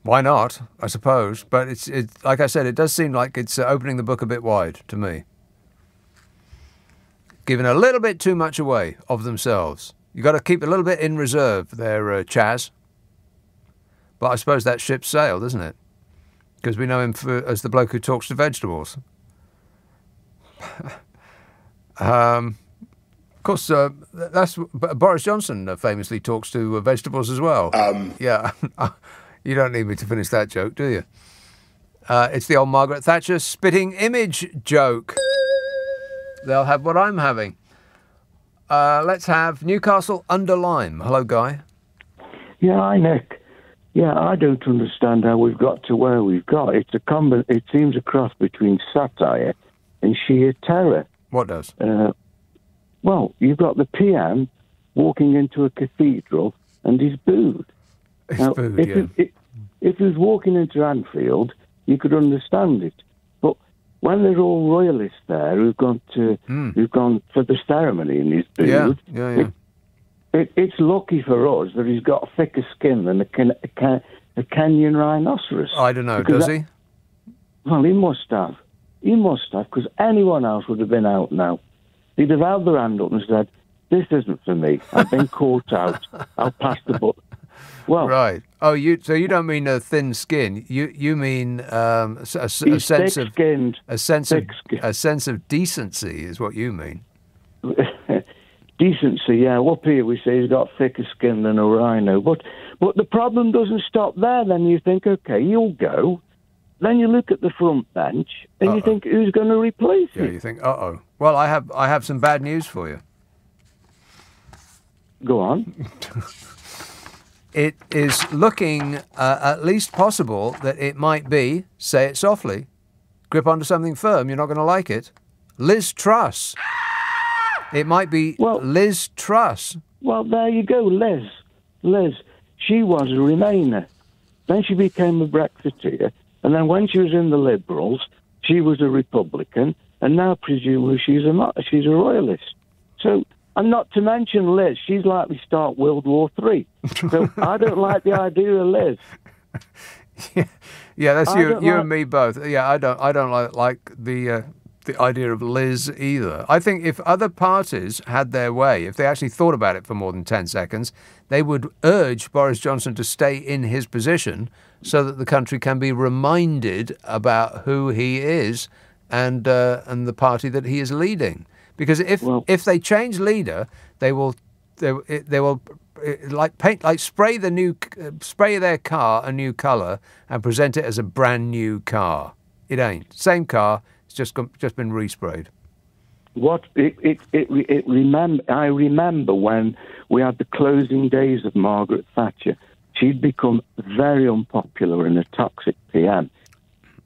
why not, I suppose. But it's like I said, it does seem like it's opening the book a bit wide to me. Giving a little bit too much away of themselves. You've got to keep a little bit in reserve there, Chaz. But I suppose that ship's sailed, isn't it? Because we know him as the bloke who talks to vegetables. Of course, that's Boris Johnson famously talks to vegetables as well. Yeah, you don't need me to finish that joke, do you? It's the old Margaret Thatcher spitting image joke. They'll have what I'm having. Let's have Newcastle under Lyme. Hello, Guy. Yeah, hi, Nick. Yeah, I don't understand how we've got to where we've got. It seems a cross between satire and sheer terror. What does? Well, you've got the PM walking into a cathedral and he's booed. He's booed, yeah. If he was walking into Anfield, you could understand it. But when they're all royalists there who've gone for the ceremony and he's booed, it's lucky for us that he's got thicker skin than a Kenyan rhinoceros. I don't know, does he? Well, he must have. He must have, because anyone else would have been out now. He'd have held their hand up and said, "This isn't for me. I've been caught out. I'll pass the buck." Well, right. Oh, so you don't mean a thin skin. You mean a sense of decency is what you mean. Decency, yeah. Up here we say he's got thicker skin than a rhino. But the problem doesn't stop there. Then you think, okay, you'll go. Then you look at the front bench and you think, who's going to replace it? Yeah, you think, uh-oh. Well, I have some bad news for you. Go on. It is looking at least possible that it might be, say it softly, grip onto something firm, you're not going to like it, Liz Truss. It might be Liz Truss. Well, there you go, Liz. Liz, she was a Remainer. Then she became a Brexiteer. And then when she was in the Liberals, she was a Republican. And now, presumably, she's a royalist. So, and not to mention Liz, she's likely to start World War III. So I don't like the idea of Liz. Yeah, that's you and me both. Yeah, I don't like the idea of Liz either. I think if other parties had their way, if they actually thought about it for more than 10 seconds, they would urge Boris Johnson to stay in his position so that the country can be reminded about who he is and the party that he is leading. Because if they change leader, they will spray their car a new colour and present it as a brand new car. It ain't same car. It's just been resprayed. I remember when we had the closing days of Margaret Thatcher. She'd become very unpopular and a toxic PM.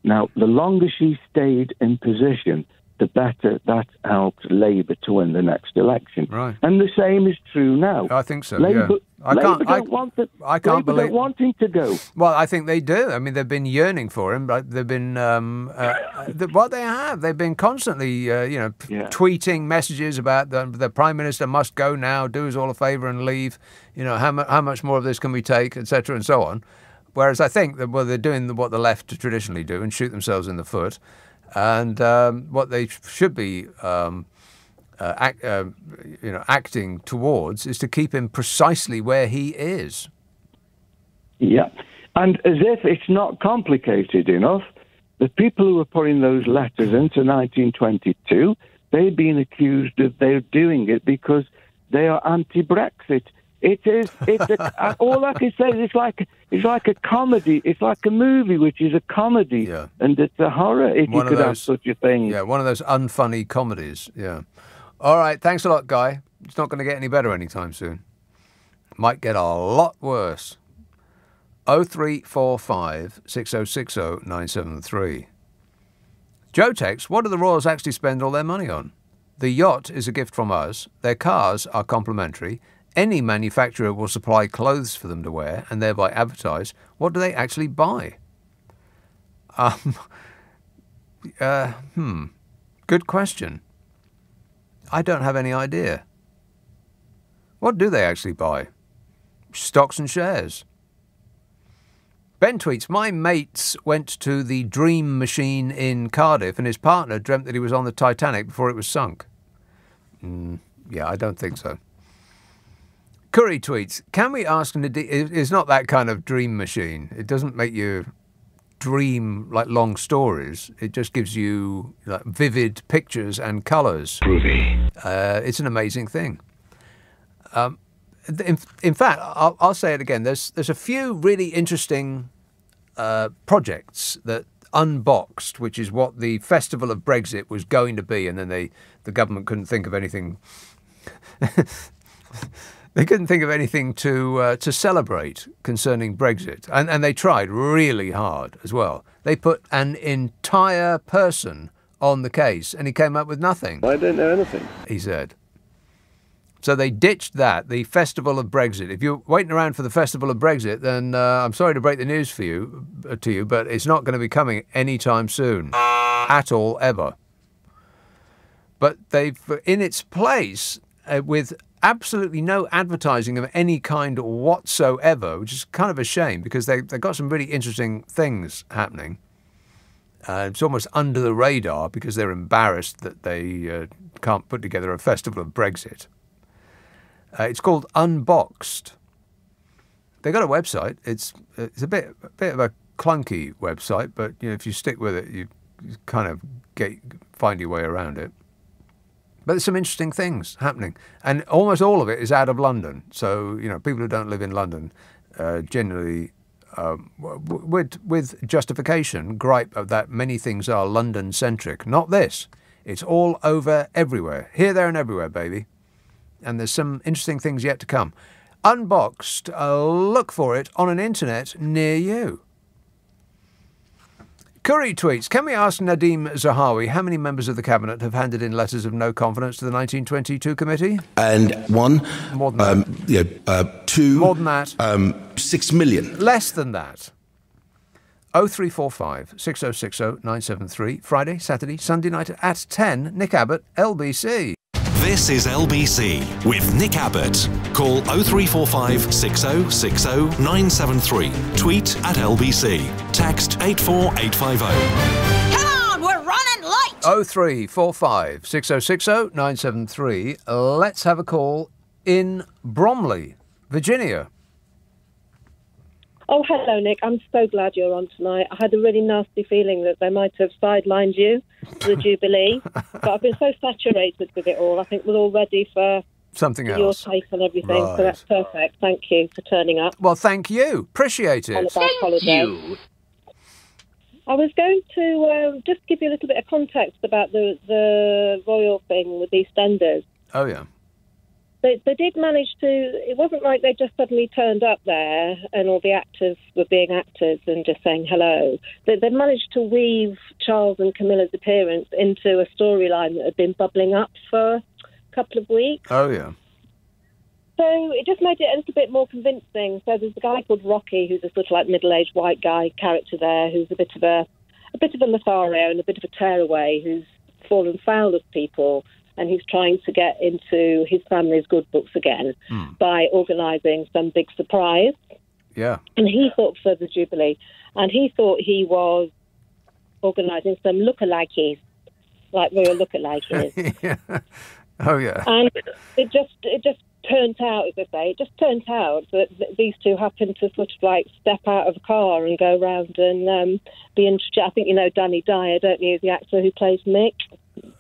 Now, the longer she stayed in position, the better that helped Labour to win the next election. Right. And the same is true now. I think so, Labour, yeah. I can't believe... don't want him to go. Well, I think they do. I mean, they've been yearning for him. But they've been... They've been constantly, tweeting messages about the Prime Minister must go now, do us all a favour and leave. You know, how much more of this can we take, etc. and so on. Whereas I think that they're doing what the left traditionally do and shoot themselves in the foot. And what they should be, acting towards is to keep him precisely where he is. Yeah, and as if it's not complicated enough, the people who were putting those letters into 1922, they've been accused of they're doing it because they are anti-Brexit. All I can say is it's like a comedy. It's like a movie, which is a comedy, and it's a horror if you could have such a thing. Yeah, one of those unfunny comedies. Yeah. All right, thanks a lot, Guy. It's not going to get any better anytime soon. Might get a lot worse. 0345 6060 973. Joe texts, what do the Royals actually spend all their money on? The yacht is a gift from us. Their cars are complimentary. Any manufacturer will supply clothes for them to wear and thereby advertise. What do they actually buy? Good question. I don't have any idea. What do they actually buy? Stocks and shares. Ben tweets, my mates went to the Dream Machine in Cardiff and his partner dreamt that he was on the Titanic before it was sunk. Yeah, I don't think so. Curry tweets, can we ask Nadine... It's not that kind of dream machine. It doesn't make you dream like long stories. It just gives you like, vivid pictures and colours. Groovy. It's an amazing thing. In fact, I'll say it again. There's a few really interesting projects that Unboxed, which is what the Festival of Brexit was going to be, and then the government couldn't think of anything. They couldn't think of anything to celebrate concerning Brexit, and they tried really hard as well. They put an entire person on the case, and he came up with nothing. I don't know anything, he said. So they ditched that, the Festival of Brexit. If you're waiting around for the Festival of Brexit, then I'm sorry to break the news to you, but it's not going to be coming anytime soon, at all, ever. But they've, in its place, with absolutely no advertising of any kind whatsoever, which is kind of a shame because they've got some really interesting things happening. It's almost under the radar because they're embarrassed that they can't put together a Festival of Brexit. It's called Unboxed. They got a website. It's a bit of a clunky website, but you know, if you stick with it, you kind of find your way around it. But there's some interesting things happening, and almost all of it is out of London. So you know, people who don't live in London generally, with justification, gripe that many things are London-centric. Not this. It's all over everywhere, here, there, and everywhere, baby. And there's some interesting things yet to come. Unboxed, look for it on an internet near you. Curry tweets, can we ask Nadeem Zahawi how many members of the Cabinet have handed in letters of no confidence to the 1922 committee? And one. More than that. Two. More than that. 6 million. Less than that. 0345 6060 973. Friday, Saturday, Sunday night at 10. Nick Abbott, LBC. This is LBC with Nick Abbott. Call 0345 6060 973. Tweet at LBC. Text 84850. Come on, we're running late. 0345 6060 973. Let's have a call in Bromley, Virginia. Oh, hello, Nick. I'm so glad you're on tonight. I had a really nasty feeling that they might have sidelined you for the Jubilee, but I've been so saturated with it all. I think we're all ready for something else. Your take on everything, right. So that's perfect. Thank you for turning up. Well, thank you. Appreciate it. Thank you. I was going to just give you a little bit of context about the royal thing with EastEnders. Oh, yeah. They did manage to... It wasn't like they just suddenly turned up there and all the actors were being actors and just saying hello. They managed to weave Charles and Camilla's appearance into a storyline that had been bubbling up for a couple of weeks. Oh, yeah. So it just made it a little bit more convincing. So there's a guy called Rocky, who's a sort of like middle-aged white guy character there, who's a bit of a Lothario and a bit of a tearaway, who's fallen foul of people, and he's trying to get into his family's good books again by organising some big surprise. Yeah. And he thought for the Jubilee, and he thought he was organising some lookalikes, like royal lookalikes. Yeah. Oh, yeah. And it just turned out, as I say, it just turned out that these two happened to sort of like step out of a car and go around and be introduced. I think you know Danny Dyer, don't you, the actor who plays Mick?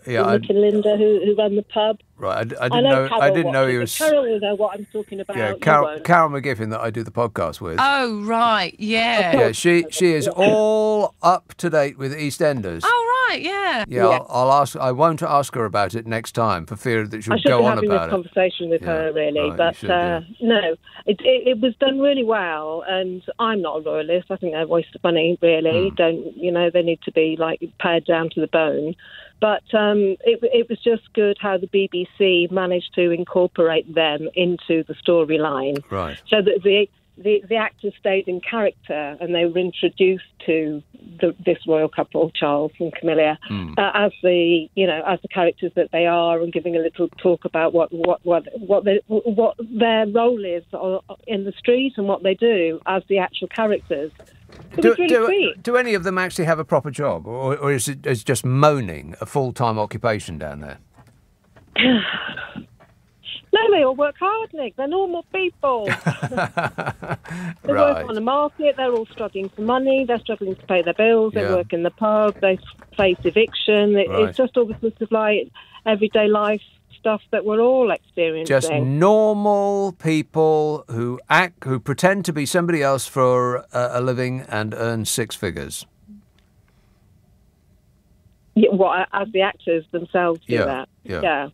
Yeah, Mick and Linda, who run the pub. Right, I didn't know he was. Carol will know what I'm talking about. Yeah, Carol McGiffin that I do the podcast with. Oh right, yeah. Yeah, she is all up to date with EastEnders. Oh right, yeah. Yeah, I'll ask. I won't ask her about it next time for fear that she'll I should go be on having about this it. conversation with her, really. right, but you should, yeah. no, it was done really well, and I'm not a royalist. I think they're a waste of money, really. They need to be pared down to the bone. But it was just good how the BBC managed to incorporate them into the storyline. Right. So that the actors stayed in character, and they were introduced to this royal couple, Charles and Camilla, as the characters that they are, and giving a little talk about what their role is in the street and what they do as the actual characters. It was really sweet. Do any of them actually have a proper job, or is it just moaning a full-time occupation down there? No, they all work hard, Nick. They're normal people. They work on the market. They're all struggling for money. They're struggling to pay their bills. They work in the pub. They face eviction. It's just all the sort of everyday life stuff that we're all experiencing. Just normal people who pretend to be somebody else for a living and earn six figures. Yeah, as the actors themselves do that. Yeah.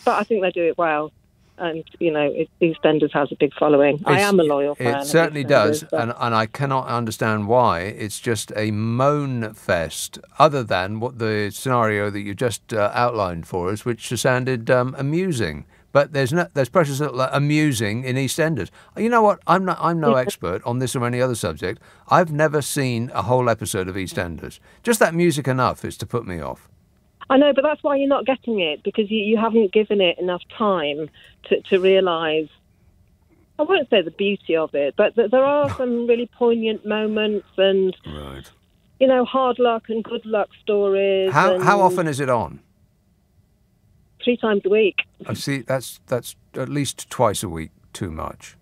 But I think they do it well. And, EastEnders has a big following. I am a loyal fan. It certainly does, and I cannot understand why. It's just a moan fest, other than what the scenario that you just outlined for us, which sounded amusing. But there's precious little amusing in EastEnders. You know what? I'm no expert on this or any other subject. I've never seen a whole episode of EastEnders. Just that music enough is to put me off. I know, but that's why you're not getting it, because you haven't given it enough time to realise, I won't say the beauty of it, but there are some really poignant moments and, hard luck and good luck stories. How often is it on? 3 times a week. I see, that's at least twice a week too much.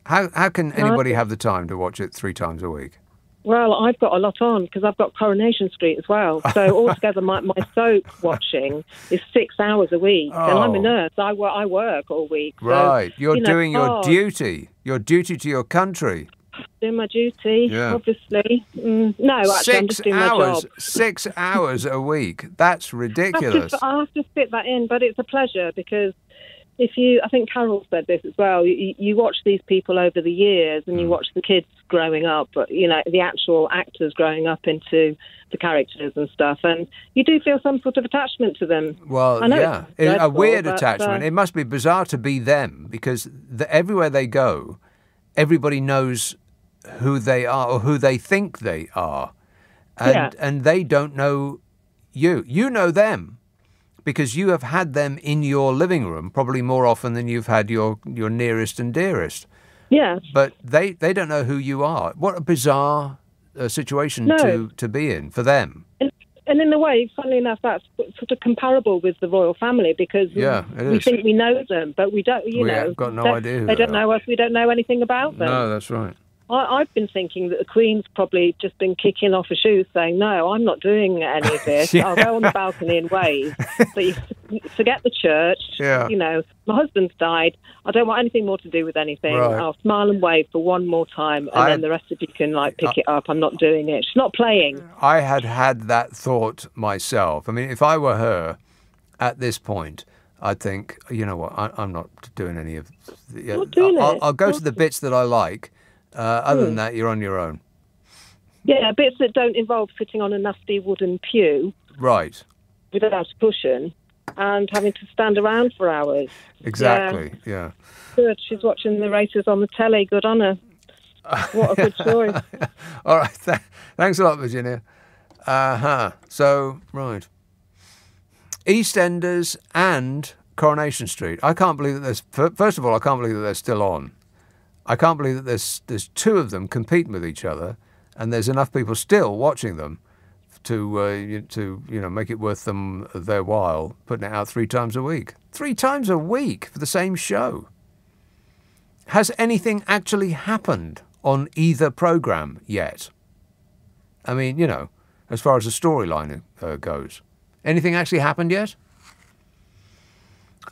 How can anybody have the time to watch it 3 times a week? Well, I've got a lot on because I've got Coronation Street as well. So altogether, my soap watching is 6 hours a week. And I'm a nurse. I work all week. Right. So, You're doing your duty. Your duty to your country. Doing my duty, obviously. No, actually, I'm just doing my job. 6 hours a week. That's ridiculous. I have to fit that in, but it's a pleasure because I think Carol said this as well, you watch these people over the years and you watch the kids growing up, the actual actors growing up into the characters and stuff, and you do feel some sort of attachment to them. Well, yeah, a weird attachment. It must be bizarre to be them because everywhere they go, everybody knows who they are or who they think they are, and they don't know you. You know them. Because you have had them in your living room probably more often than you've had your nearest and dearest. Yeah. But they don't know who you are. What a bizarre situation to be in for them. And in a way, funnily enough, that's sort of comparable with the royal family because we think we know them, but we don't. We've got no idea who they don't know us. We don't know anything about them. No, that's right. I've been thinking that the Queen's probably just been kicking off her shoes saying, no, I'm not doing any of this. I'll go on the balcony and wave. But you forget the church. Yeah. My husband's died. I don't want anything more to do with anything. Right. I'll smile and wave for one more time and then the rest of you can pick it up. I'm not doing it. She's not playing. I had that thought myself. I mean, if I were her at this point, I'd think, you know what, I'm not doing any of I'll go to the bits that I like. Other than that, you're on your own. Yeah, bits that don't involve sitting on a nasty wooden pew. Right. Without a cushion and having to stand around for hours. Exactly, yeah. Good. She's watching the races on the telly. Good on her. What a good choice. All right. Thanks a lot, Virginia. So, right. EastEnders and Coronation Street. I can't believe that first of all, I can't believe that they're still on. I can't believe that there's 2 of them competing with each other, and there's enough people still watching them to make it worth them their while putting it out 3 times a week. 3 times a week for the same show. Has anything actually happened on either program yet? I mean, as far as the storyline goes, anything actually happened yet?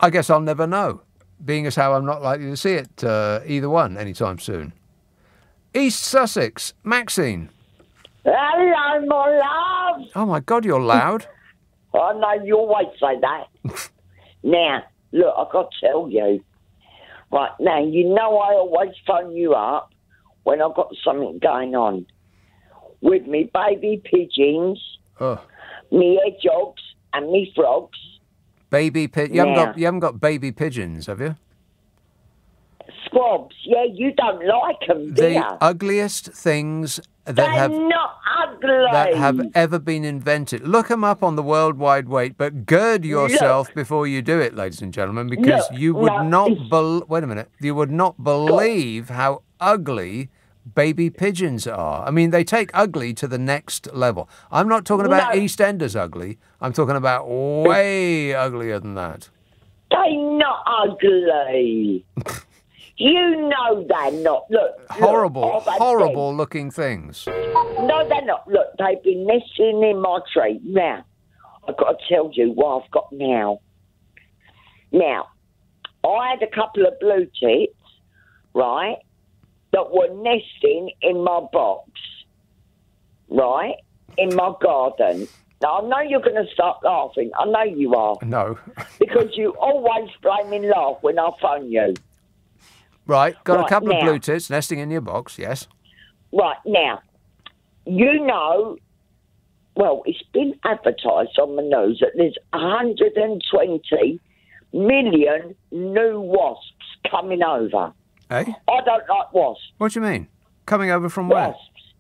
I guess I'll never know. Being as how I'm not likely to see it either one anytime soon. East Sussex, Maxine. Hello, my love. Oh, my God, you're loud. I know you always say that. Now, look, I've got to tell you. Right, now, you know I always phone you up when I've got something going on. With me baby pigeons, me hedgehogs, and me frogs. Baby pigeons? You haven't got baby pigeons, have you? Squabs, yeah, you don't like them, do you? The ugliest things They're not ugly. that have ever been invented. Look them up on the World Wide Web, but gird yourself before you do it, ladies and gentlemen, because you would not wait a minute. You would not believe how ugly baby pigeons are. I mean, they take ugly to the next level. I'm not talking about EastEnders ugly. I'm talking about way uglier than that. They're not ugly. You know they're not. Look, horrible looking things. No, they're not. Look, they've been nesting in my tree. Now, I've got to tell you what I've got now. Now, I had a couple of blue tits, right, that were nesting in my box, right, in my garden. Now, I know you're going to start laughing. I know you are. No. Because you always blaming laugh when I phone you. Right, got a couple of blue tits nesting in your box, yes. Right, now, you know, well, it's been advertised on the news that there's 120 million new wasps coming over. Eh? I don't like wasps. What do you mean? Coming over from where? Wasps.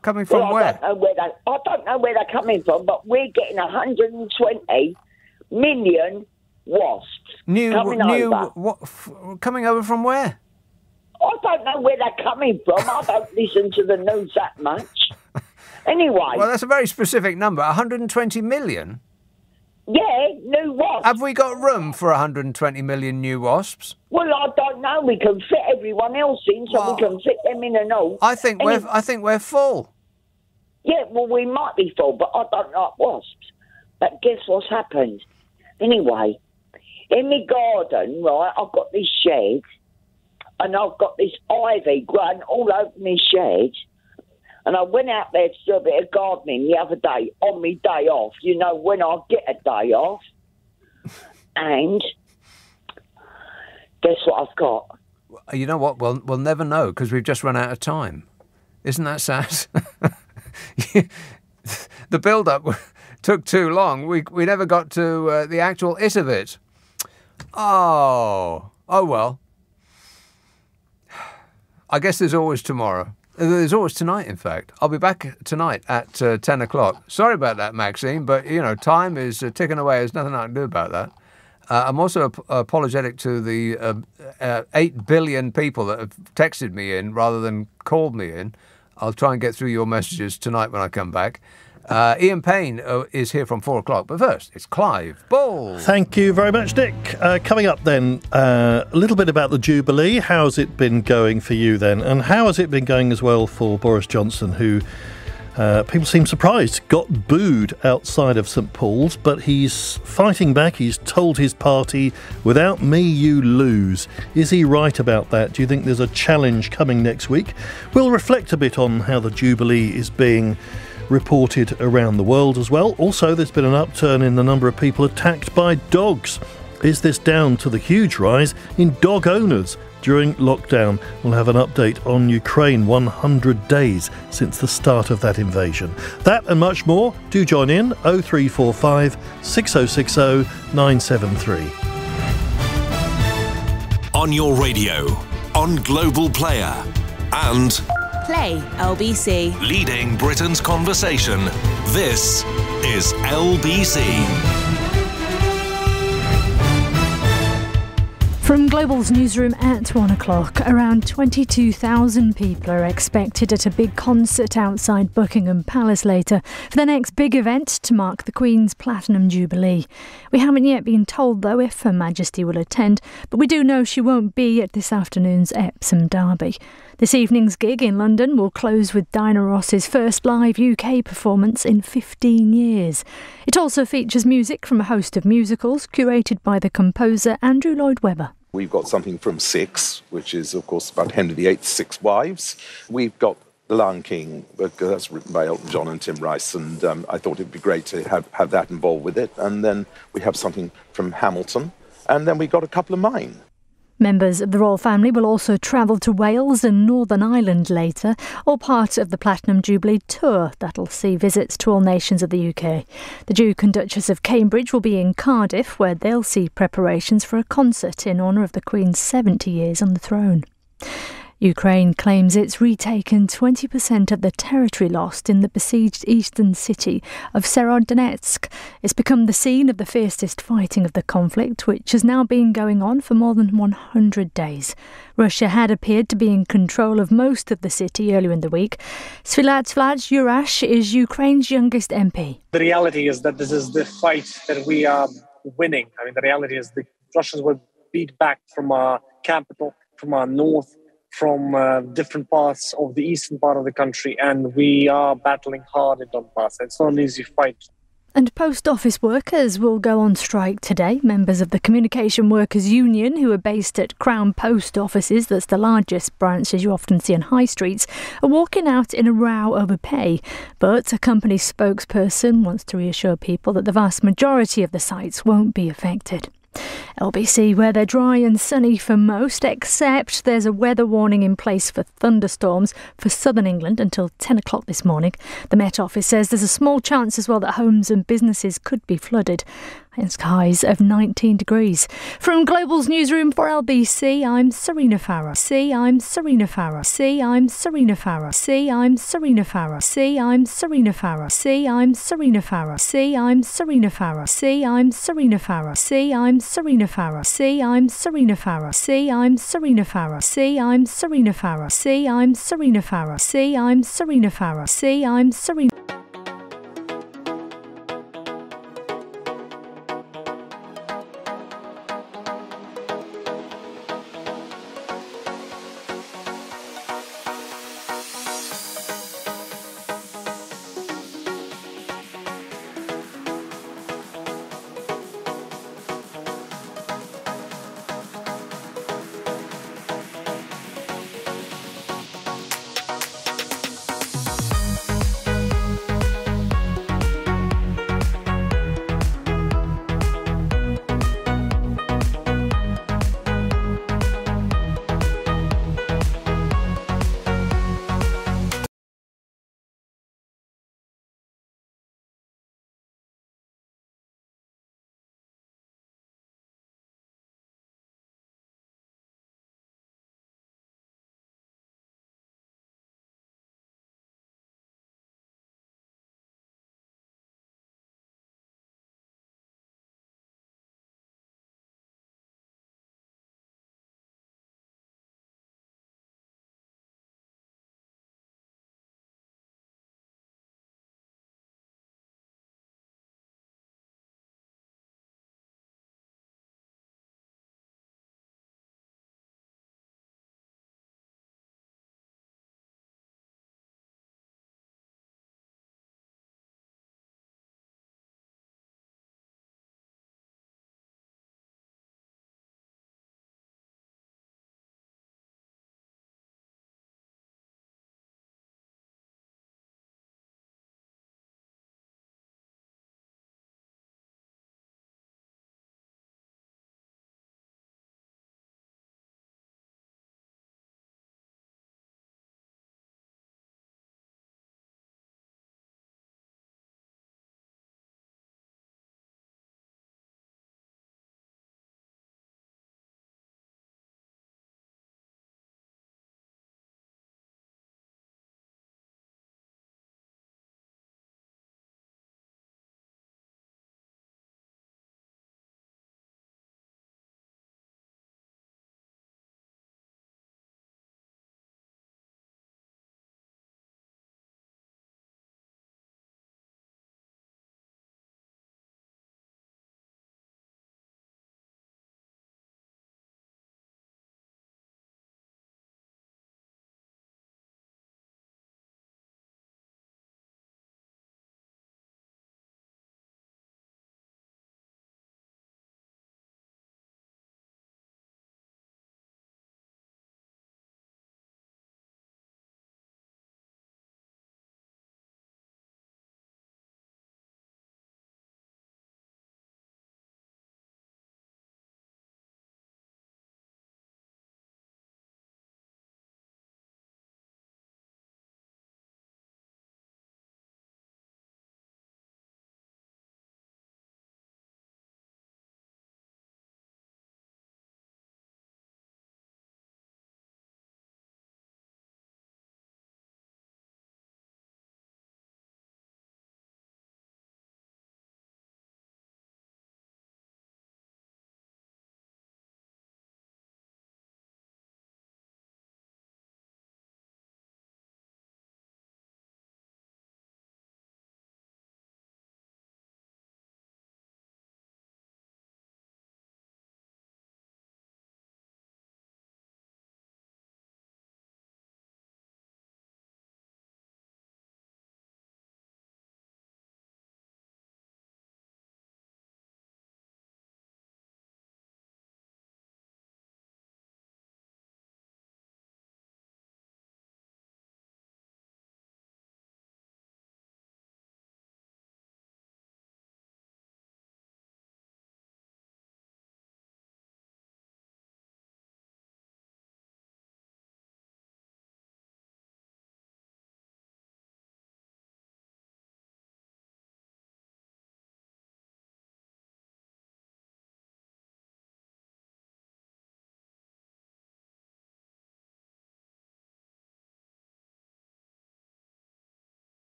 Coming from where? I don't know where they're coming from, but we're getting 120 million wasps coming over. Coming over from where? I don't know where they're coming from. I don't listen to the news that much. Anyway. Well, that's a very specific number. 120 million? Yeah, new wasps. Have we got room for 120 million new wasps? Well, I don't know. We can fit everyone else in, so we can fit them in and all. I think we're full. Yeah, well, we might be full, but I don't like wasps. But guess what's happened? Anyway, in my garden, right, I've got this shed, and I've got this ivy growing all over my shed. And I went out there to do a bit of gardening the other day on my day off, you know, when I get a day off. And guess what I've got? You know what? We'll never know because we've just run out of time. Isn't that sad? The build-up took too long. We never got to the actual it of it. Oh well. I guess there's always tomorrow. There's always tonight, in fact. I'll be back tonight at 10 o'clock. Sorry about that, Maxine, but, you know, time is ticking away. There's nothing I can do about that. I'm also apologetic to the 8 billion people that have texted me in rather than called me in. I'll try and get through your messages tonight when I come back. Ian Payne is here from 4 o'clock. But first, it's Clive Ball. Thank you very much, Nick. Coming up then, a little bit about the Jubilee. How's it been going for you then? And how has it been going as well for Boris Johnson, who people seem surprised got booed outside of St Paul's, but he's fighting back. He's told his party, without me, you lose. Is he right about that? Do you think there's a challenge coming next week? We'll reflect a bit on how the Jubilee is being reported around the world as well. Also, there's been an upturn in the number of people attacked by dogs. Is this down to the huge rise in dog owners during lockdown? We'll have an update on Ukraine 100 days since the start of that invasion. That and much more. Do join in 0345 6060 973. On your radio, on Global Player, and Play LBC. Leading Britain's conversation. This is LBC. From Global's newsroom at 1 o'clock, around 22,000 people are expected at a big concert outside Buckingham Palace later for the next big event to mark the Queen's Platinum Jubilee. We haven't yet been told, though, if Her Majesty will attend, but we do know she won't be at this afternoon's Epsom Derby. This evening's gig in London will close with Diana Ross's first live UK performance in 15 years. It also features music from a host of musicals curated by the composer Andrew Lloyd Webber. We've got something from Six, which is, of course, about Henry VIII's 6 wives. We've got The Lion King, that's written by Elton John and Tim Rice, and I thought it'd be great to have that involved with it. And then we have something from Hamilton, and then we got a couple of mine. Members of the royal family will also travel to Wales and Northern Ireland later, all part of the Platinum Jubilee tour that'll see visits to all nations of the UK. The Duke and Duchess of Cambridge will be in Cardiff, where they'll see preparations for a concert in honour of the Queen's 70 years on the throne. Ukraine claims it's retaken 20% of the territory lost in the besieged eastern city of Severodonetsk. It's become the scene of the fiercest fighting of the conflict, which has now been going on for more than 100 days. Russia had appeared to be in control of most of the city earlier in the week. Sviatoslav Jurash is Ukraine's youngest MP. The reality is that this is the fight that we are winning. I mean, the reality is the Russians were beat back from our capital, from our north, from different parts of the eastern part of the country, and we are battling hard in Donbass. It's not an easy fight. And post office workers will go on strike today. Members of the Communication Workers Union, who are based at Crown Post offices, that's the largest branches you often see on high streets, are walking out in a row over pay. But a company spokesperson wants to reassure people that the vast majority of the sites won't be affected. LBC weather dry and sunny for most, except there's a weather warning in place for thunderstorms for southern England until 10 o'clock this morning. The Met Office says there's a small chance as well that homes and businesses could be flooded. Highs of 19 degrees. From Global's newsroom for LBC, I'm Serena Farah. I'm Serena Farah. I'm Serena Farah. I'm Serena Farah. I'm Serena Farah. I'm Serena Farah. I'm Serena Farah. I'm Serena Farah. I'm Serena Farah. I'm Serena Farah. I'm Serena Farah. I'm Serena Farah. I'm Serena Farah. I'm Serena Farah. I'm Serena Farah. I'm Serena